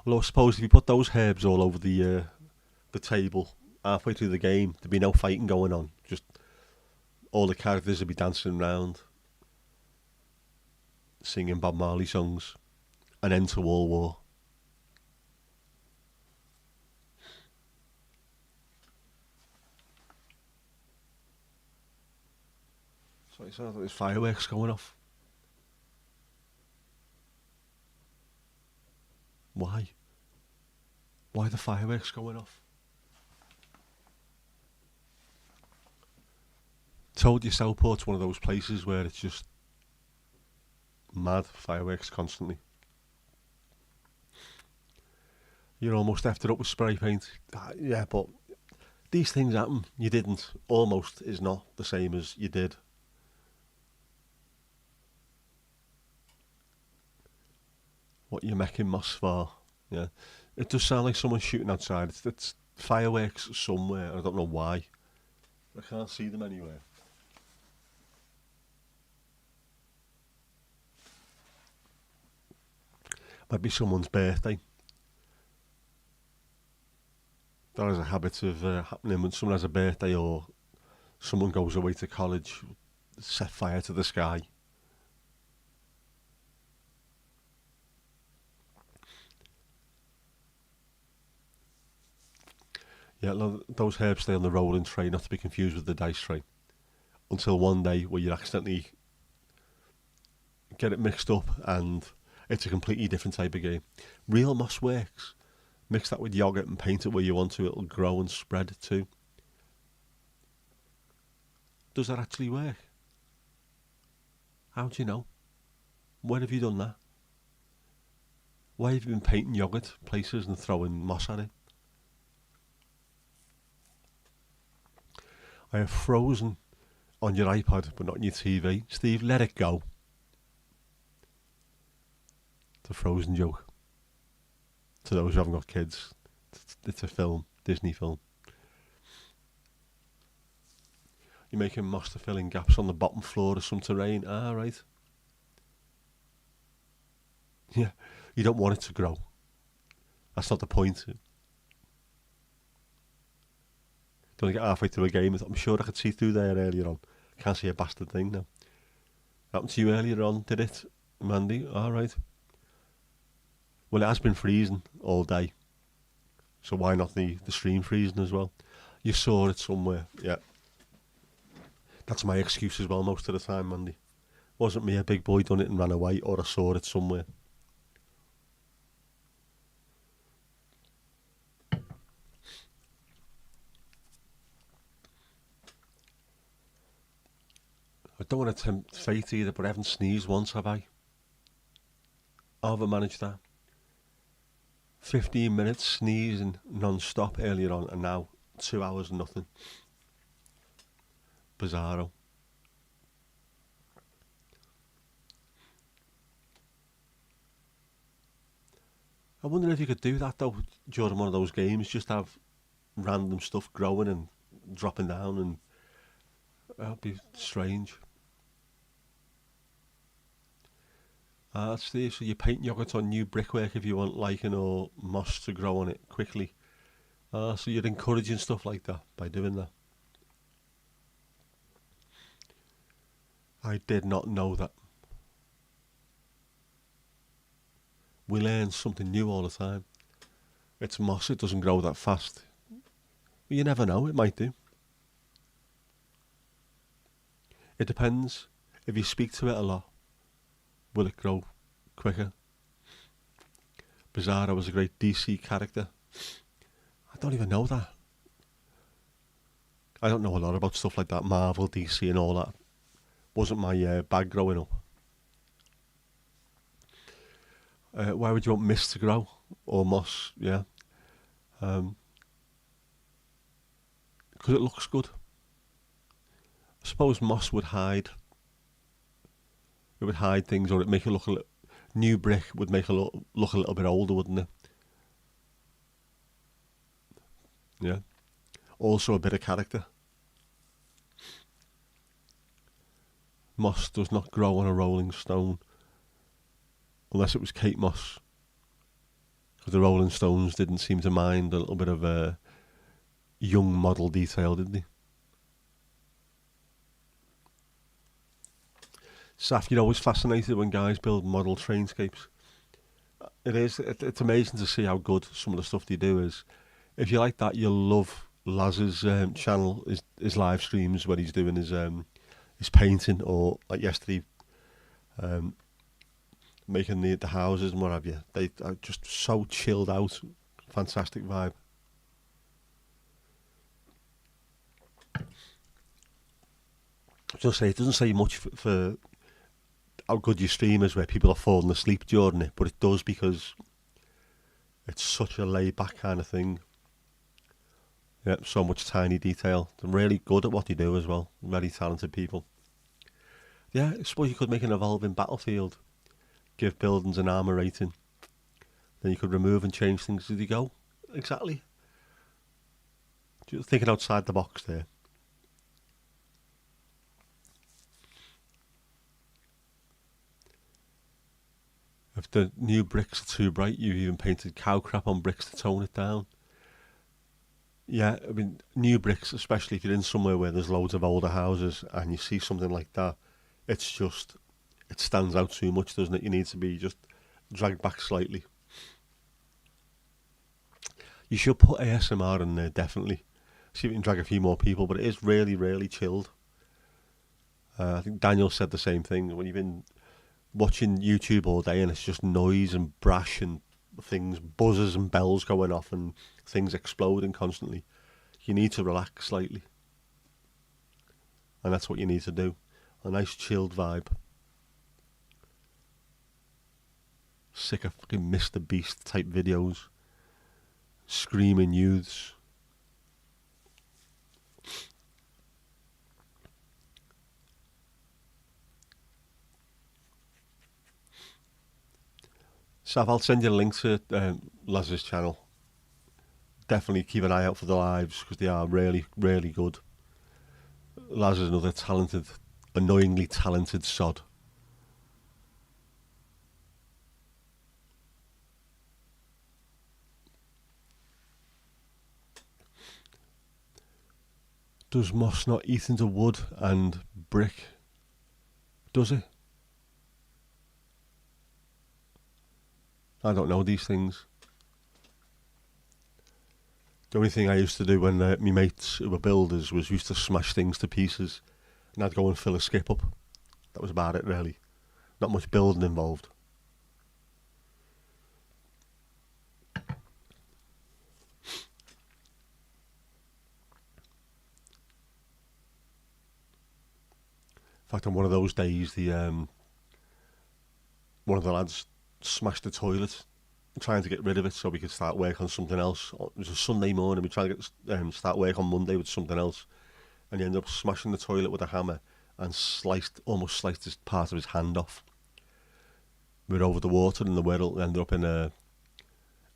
Although I suppose if you put those herbs all over the the table halfway through the game. There'd be no fighting going on. Just all the characters would be dancing around, singing Bob Marley songs, and end to all war. So it sounds like there's fireworks going off. Why? Why are the fireworks going off? Told you Southport's one of those places where it's just mad fireworks constantly. You're almost after up with spray paint. Yeah, but these things happen. You didn't. Almost is not the same as you did. What you're making moss for? Yeah, it does sound like someone's shooting outside. It's fireworks somewhere. I don't know why. I can't see them anywhere. Might be someone's birthday. That is a habit of happening when someone has a birthday or someone goes away to college, set fire to the sky. Yeah, those herbs stay on the rolling tray, not to be confused with the dice tray. Until one day where you accidentally get it mixed up and it's a completely different type of game. Real moss works. Mix that with yogurt and paint it where you want to. It'll grow and spread too. Does that actually work? How do you know? When have you done that? Why have you been painting yogurt places and throwing moss at it? I have frozen on your iPad but not on your TV. Steve, let it go. It's a Frozen joke. To those who haven't got kids, it's a film, Disney film. You're making moss to fill in gaps on the bottom floor of some terrain. Ah, right. Yeah, you don't want it to grow. That's not the point. Don't get halfway through a game. I'm sure I could see through there earlier on. Can't see a bastard thing now. Happened to you earlier on, did it, Mandy? All right. Well, it has been freezing all day. So why not the stream freezing as well? You saw it somewhere, yeah. That's my excuse as well most of the time, Mandy. Wasn't me, a big boy done it and ran away, or I saw it somewhere. I don't want to tempt fate either, but I haven't sneezed once, have I? How have I managed that? 15 minutes sneezing non-stop earlier on, and now 2 hours nothing. Bizarro. I wonder if you could do that though during one of those games, just have random stuff growing and dropping down, and that'd be strange. Steve, so you paint yogurt on new brickwork if you want lichen or moss to grow on it quickly. So you're encouraging stuff like that by doing that. I did not know that. We learn something new all the time. It's moss, it doesn't grow that fast. But you never know, it might do. It depends. If you speak to it a lot, will it grow quicker? Bizarro was a great DC character. I don't even know that. I don't know a lot about stuff like that, Marvel, DC and all that. Wasn't my bag growing up. Why would you want mist to grow? Or moss, yeah. Because it looks good. I suppose moss would hide. It would hide things, or it'd make it look a little... New brick would make it look a little bit older, wouldn't it? Yeah. Also a bit of character. Moss does not grow on a rolling stone. Unless it was Kate Moss. Because the Rolling Stones didn't seem to mind a little bit of young model detail, didn't he? Saf, you're always fascinated when guys build model trainscapes. It's amazing to see how good some of the stuff they do is. If you like that, you'll love Laz's channel, his live streams when he's doing his painting, or like yesterday, making the houses and what have you. They are just so chilled out, fantastic vibe. Just say it doesn't say much for how good your stream is, where people are falling asleep during it, but it does because it's such a laid back kind of thing. Yeah, so much tiny detail. They're really good at what they do as well. Very talented people. Yeah, I suppose you could make an evolving battlefield, give buildings an armour rating. Then you could remove and change things as you go. Exactly. Just thinking outside the box there. If the new bricks are too bright, you've even painted cow crap on bricks to tone it down. Yeah, I mean, new bricks, especially if you're in somewhere where there's loads of older houses and you see something like that, it's just, it stands out too much, doesn't it? You need to be just dragged back slightly. You should put ASMR in there, definitely. See if you can drag a few more people, but it is really, really chilled. I think Daniel said the same thing. When you've been watching YouTube all day and it's just noise and brash and things, buzzers and bells going off and things exploding constantly, you need to relax slightly. And that's what you need to do. A nice chilled vibe. Sick of fucking Mr. Beast type videos. Screaming youths. Sav, I'll send you a link to Laz's channel. Definitely keep an eye out for the lives because they are really, really good. Laz is another talented, annoyingly talented sod. Does moss not eat into wood and brick? Does it? I don't know these things. The only thing I used to do when my mates who were builders was used to smash things to pieces, and I'd go and fill a skip up. That was about it, really. Not much building involved. In fact, on one of those days, one of the lads smashed the toilet, trying to get rid of it so we could start work on something else. It was a Sunday morning. We tried to get start work on Monday with something else, and he ended up smashing the toilet with a hammer and almost sliced his part of his hand off. We were over the water in the Wirral, ended up in a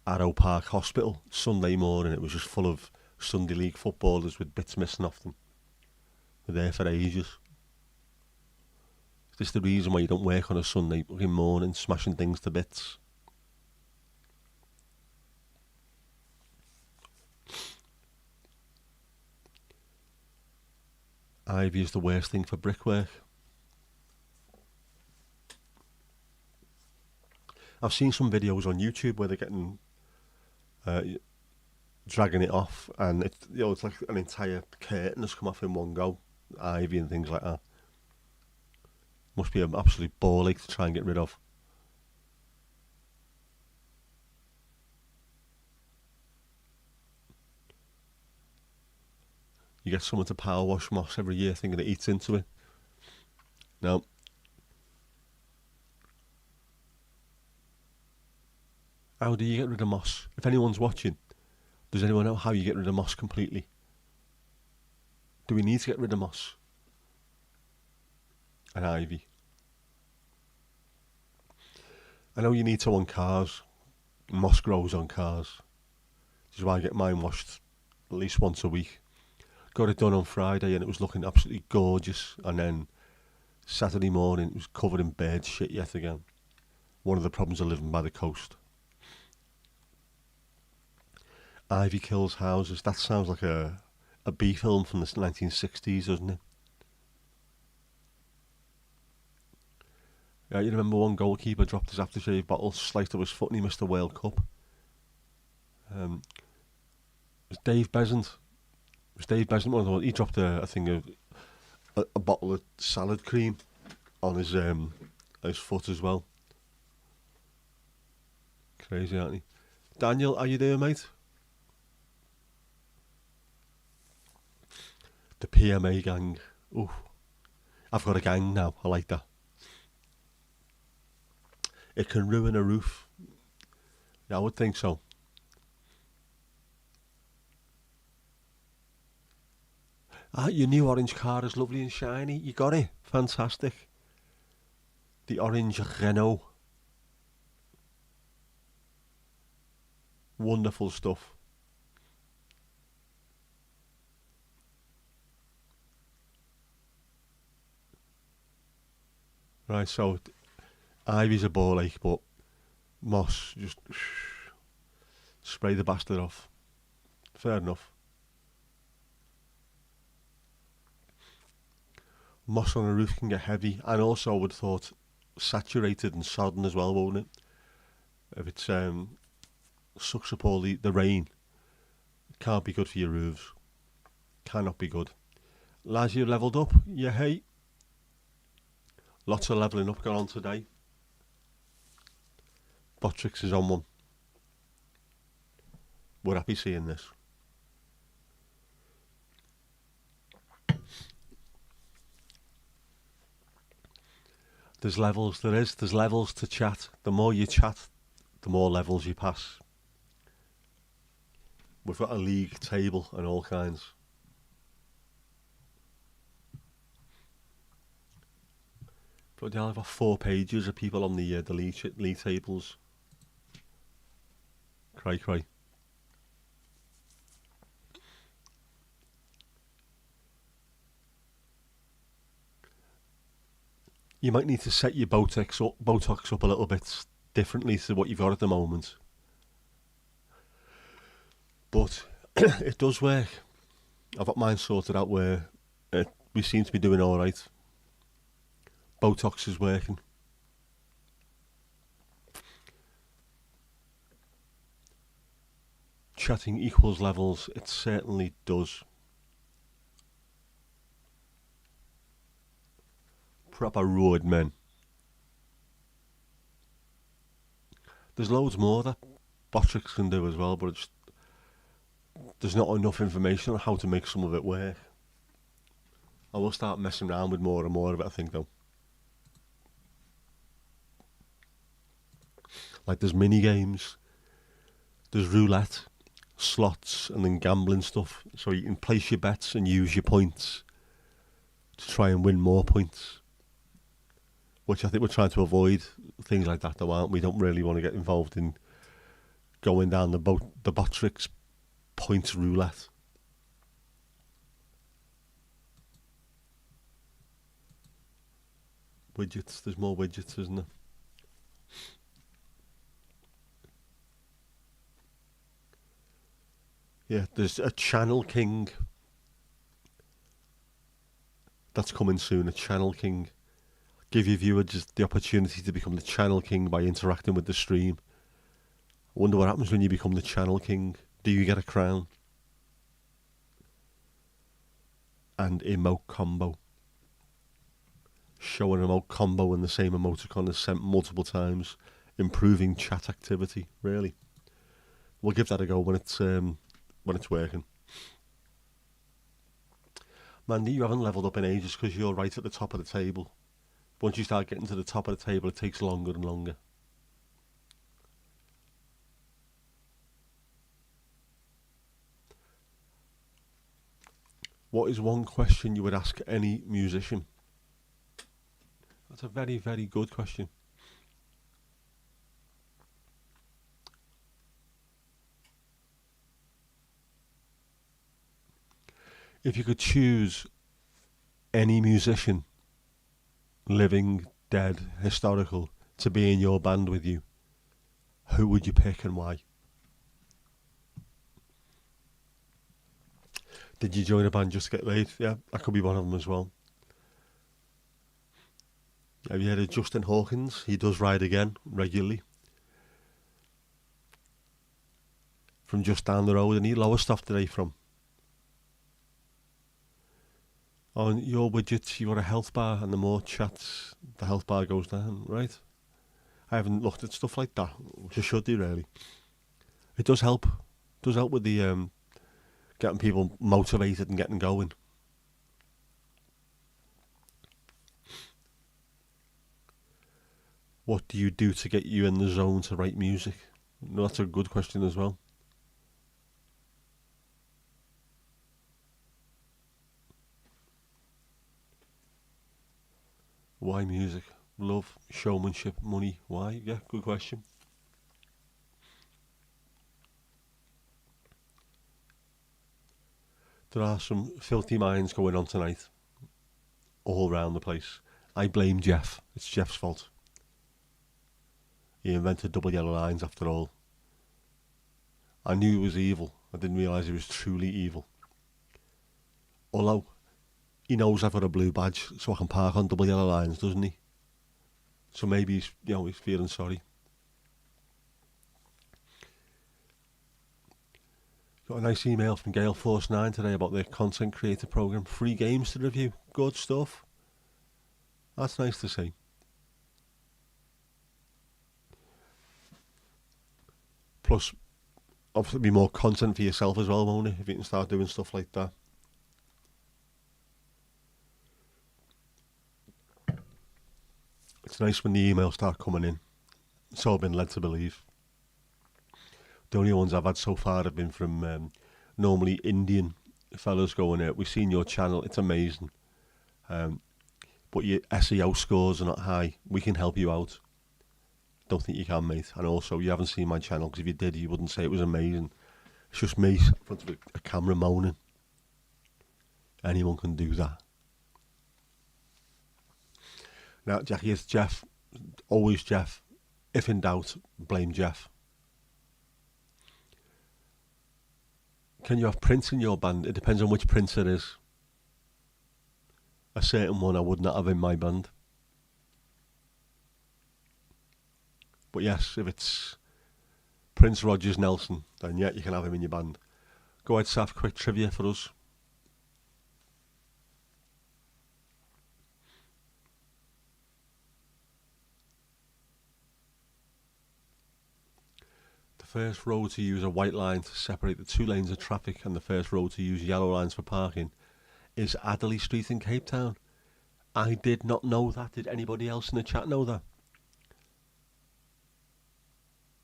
Arrow Park Hospital Sunday morning. It was just full of Sunday League footballers with bits missing off them. They're there for ages. Is this the reason why you don't work on a Sunday morning, smashing things to bits? Ivy is the worst thing for brickwork. I've seen some videos on YouTube where they're getting dragging it off, and it's like an entire curtain has come off in one go, ivy and things like that. Must be an absolute ball ache to try and get rid of. You get someone to power wash moss every year thinking it eats into it. No. How do you get rid of moss? If anyone's watching, does anyone know how you get rid of moss completely? Do we need to get rid of moss and ivy? I know you need to on cars. Moss grows on cars. This is why I get mine washed at least once a week. Got it done on Friday and it was looking absolutely gorgeous, and then Saturday morning it was covered in bird shit yet again. One of the problems of living by the coast. Ivy kills houses. That sounds like a B film from the 1960s, doesn't it? Yeah, you remember one goalkeeper dropped his aftershave bottle, sliced up his foot, and he missed the World Cup. It was Dave Besant. It was Dave Besant. He dropped a thing of a bottle of salad cream on his foot as well. Crazy, aren't he? Daniel, how you doing, mate? The PMA gang. Ooh, I've got a gang now. I like that. It can ruin a roof. Yeah, I would think so. Your new orange car is lovely and shiny. You got it. Fantastic. The orange Renault. Wonderful stuff. Right, so Ivy's a ball ache, but Moss just spray the bastard off. Fair enough. Moss on a roof can get heavy, and also I would have thought saturated and sodden as well, won't it? If it sucks up all the rain, it can't be good for your roofs. Cannot be good. Laz, you levelled up? Yeah, hey. Lots of levelling up going on today. Botrix is on one. We're happy seeing this. There's levels to chat. The more you chat, the more levels you pass. We've got a league table and all kinds. But I've got 4 pages of people on the league tables. Cray. You might need to set your Botox up a little bit differently to what you've got at the moment. But it does work. I've got mine sorted out where we seem to be doing all right. Botox is working. Chatting equals levels. It certainly does. Proper road men. There's loads more that Botrix can do as well, but there's not enough information on how to make some of it work. I will start messing around with more and more of it, I think, though. Like there's mini games, there's roulette, slots, and then gambling stuff. So you can place your bets and use your points to try and win more points. Which I think we're trying to avoid things like that, though, aren't we? Don't really want to get involved in going down the Botrix points roulette. Widgets, there's more widgets, isn't there? Yeah, there's a Channel King that's coming soon, a Channel King. Give your viewer just the opportunity to become the Channel King by interacting with the stream. I wonder what happens when you become the Channel King. Do you get a crown? And emote combo. Show an emote combo and the same emoticon is sent multiple times, improving chat activity, really. We'll give that a go when it's working. Mandy, you haven't levelled up in ages because you're right at the top of the table. Once you start getting to the top of the table, it takes longer and longer. What is one question you would ask any musician? That's a very, very good question. If you could choose any musician, living, dead, historical, to be in your band with you, who would you pick and why? Did you join a band just to get laid? Yeah, that could be one of them as well. Have you heard of Justin Hawkins? He does Ride Again regularly. From just down the road, and he Lowestoft today from. On your widgets, you've got a health bar, and the more chats, the health bar goes down, right? I haven't looked at stuff like that, which I should do, really. It does help. It does help with the getting people motivated and getting going. What do you do to get you in the zone to write music? No, that's a good question as well. Why music? Love, showmanship, money. Why? Yeah, good question. There are some filthy minds going on tonight, all around the place. I blame Jeff. It's Jeff's fault. He invented double yellow lines after all. I knew it was evil. I didn't realise it was truly evil. Although, he knows I've got a blue badge, so I can park on double yellow lines, doesn't he? So maybe he's feeling sorry. Got a nice email from Gale Force 9 today about their content creator program. 3 games to review. Good stuff. That's nice to see. Plus, obviously be more content for yourself as well, won't it? If you can start doing stuff like that. It's nice when the emails start coming in. So I've been led to believe. The only ones I've had so far have been from normally Indian fellas going out. We've seen your channel, it's amazing. But your SEO scores are not high. We can help you out. Don't think you can, mate. And also, you haven't seen my channel, because if you did, you wouldn't say it was amazing. It's just me in front of a camera moaning. Anyone can do that. Now, Jackie, it's Jeff. Always Jeff. If in doubt, blame Jeff. Can you have Prince in your band? It depends on which Prince it is. A certain one I would not have in my band. But yes, if it's Prince Rogers Nelson, then yeah, you can have him in your band. Go ahead, Saf, quick trivia for us. The first road to use a white line to separate the 2 lanes of traffic and the first road to use yellow lines for parking is Adderley Street in Cape Town. I did not know that. Did anybody else in the chat know that?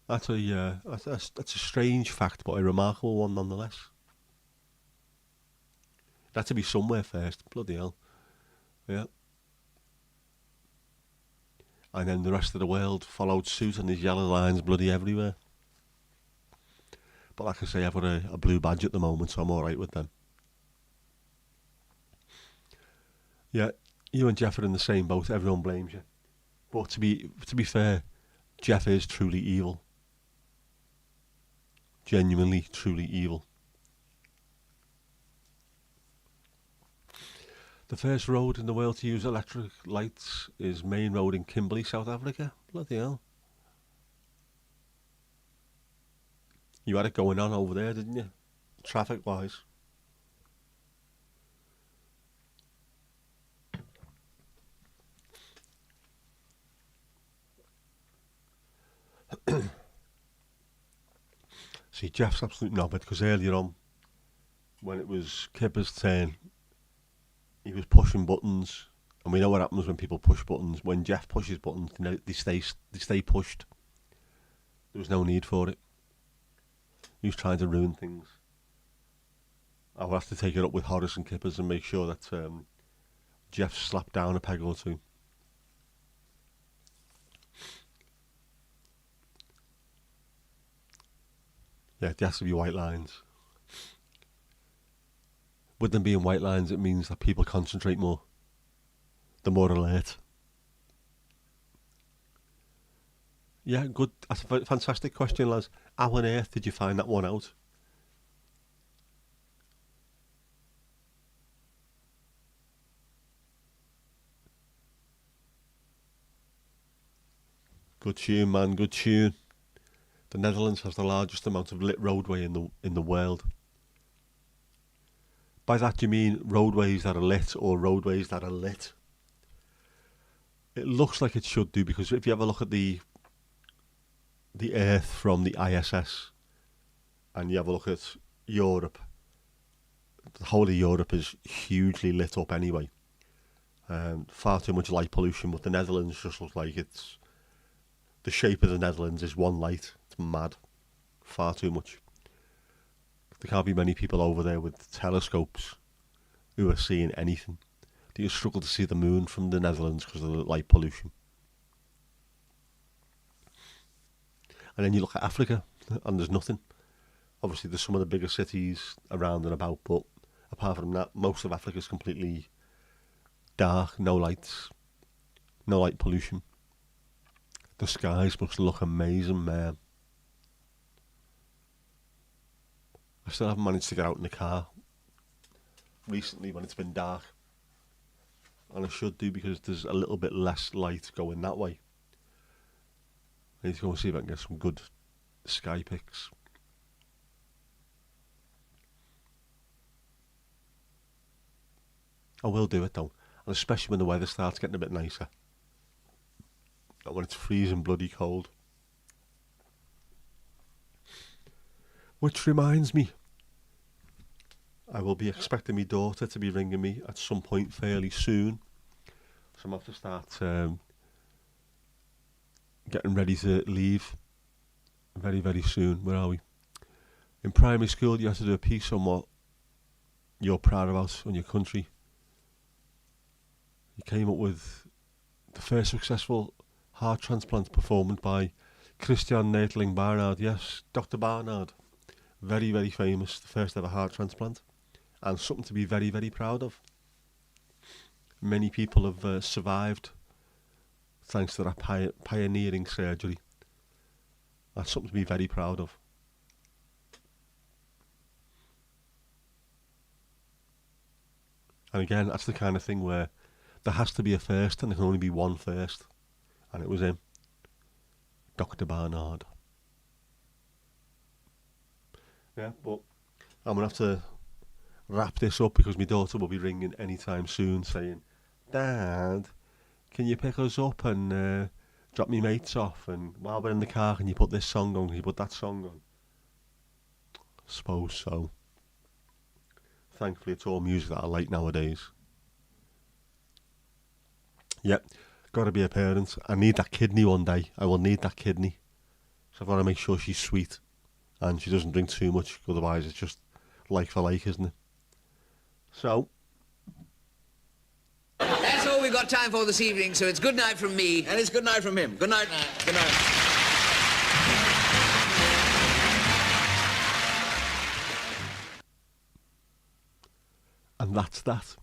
That's a strange fact, but a remarkable one nonetheless. It had to be somewhere first. Bloody hell. Yeah. And then the rest of the world followed suit, and there's yellow lines bloody everywhere. But like I say, I've got a blue badge at the moment, so I'm alright with them. Yeah, you and Jeff are in the same boat. Everyone blames you. But to be fair, Jeff is truly evil. Genuinely, truly evil. The first road in the world to use electric lights is Main Road in Kimberley, South Africa. Bloody hell. You had it going on over there, didn't you? Traffic-wise. See, Jeff's absolute knobhead, because earlier on, when it was Kipper's turn, he was pushing buttons, and we know what happens when people push buttons. When Jeff pushes buttons, they stay pushed. There was no need for it. He was trying to ruin things. I will have to take it up with Horace and Kippers and make sure that Jeff slapped down a peg or 2. Yeah, there has to be white lines. With them being white lines, it means that people concentrate more. They're more alert. Yeah, good. That's a fantastic question, lads. How on earth did you find that one out? Good tune, man. Good tune. The Netherlands has the largest amount of lit roadway in the world. By that do you mean roadways that are lit or roadways that are lit? It looks like it should do, because if you have a look at the Earth from the ISS and you have a look at Europe, the whole of Europe is hugely lit up anyway. Far too much light pollution, but the Netherlands just looks like it's... The shape of the Netherlands is one light. It's mad. Far too much. There can't be many people over there with telescopes who are seeing anything. You struggle to see the moon from the Netherlands because of the light pollution. And then you look at Africa and there's nothing. Obviously there's some of the bigger cities around and about, but apart from that, most of Africa is completely dark, no lights, no light pollution. The skies must look amazing, man. I still haven't managed to get out in the car recently when it's been dark. And I should do, because there's a little bit less light going that way. I need to go and see if I can get some good sky pics. I will do it though, and especially when the weather starts getting a bit nicer. Not when it's freezing bloody cold. Which reminds me, I will be expecting my daughter to be ringing me at some point fairly soon. So I'm going to have to start getting ready to leave very, very soon. Where are we? In primary school, you have to do a piece on what you're proud about on your country. You came up with the first successful heart transplant performed by Christian Neitling Barnard. Yes, Dr. Barnard. Very, very famous. The first ever heart transplant. And something to be very, very proud of. Many people have survived thanks to that pioneering surgery. That's something to be very proud of. And again, that's the kind of thing where there has to be a first, and there can only be one first. And it was him, Dr. Barnard. Yeah, but I'm going to have to wrap this up, because my daughter will be ringing anytime soon saying, Dad, can you pick us up and drop me mates off? And while we're in the car, can you put this song on? Can you put that song on? I suppose so. Thankfully, it's all music that I like nowadays. Yep, got to be a parent. I need that kidney one day. I will need that kidney. So I've got to make sure she's sweet and she doesn't drink too much. Otherwise, it's just like for like, isn't it? So... That's all we've got time for this evening, so it's good night from me. And it's good night from him. Good night. Good night. And that's that.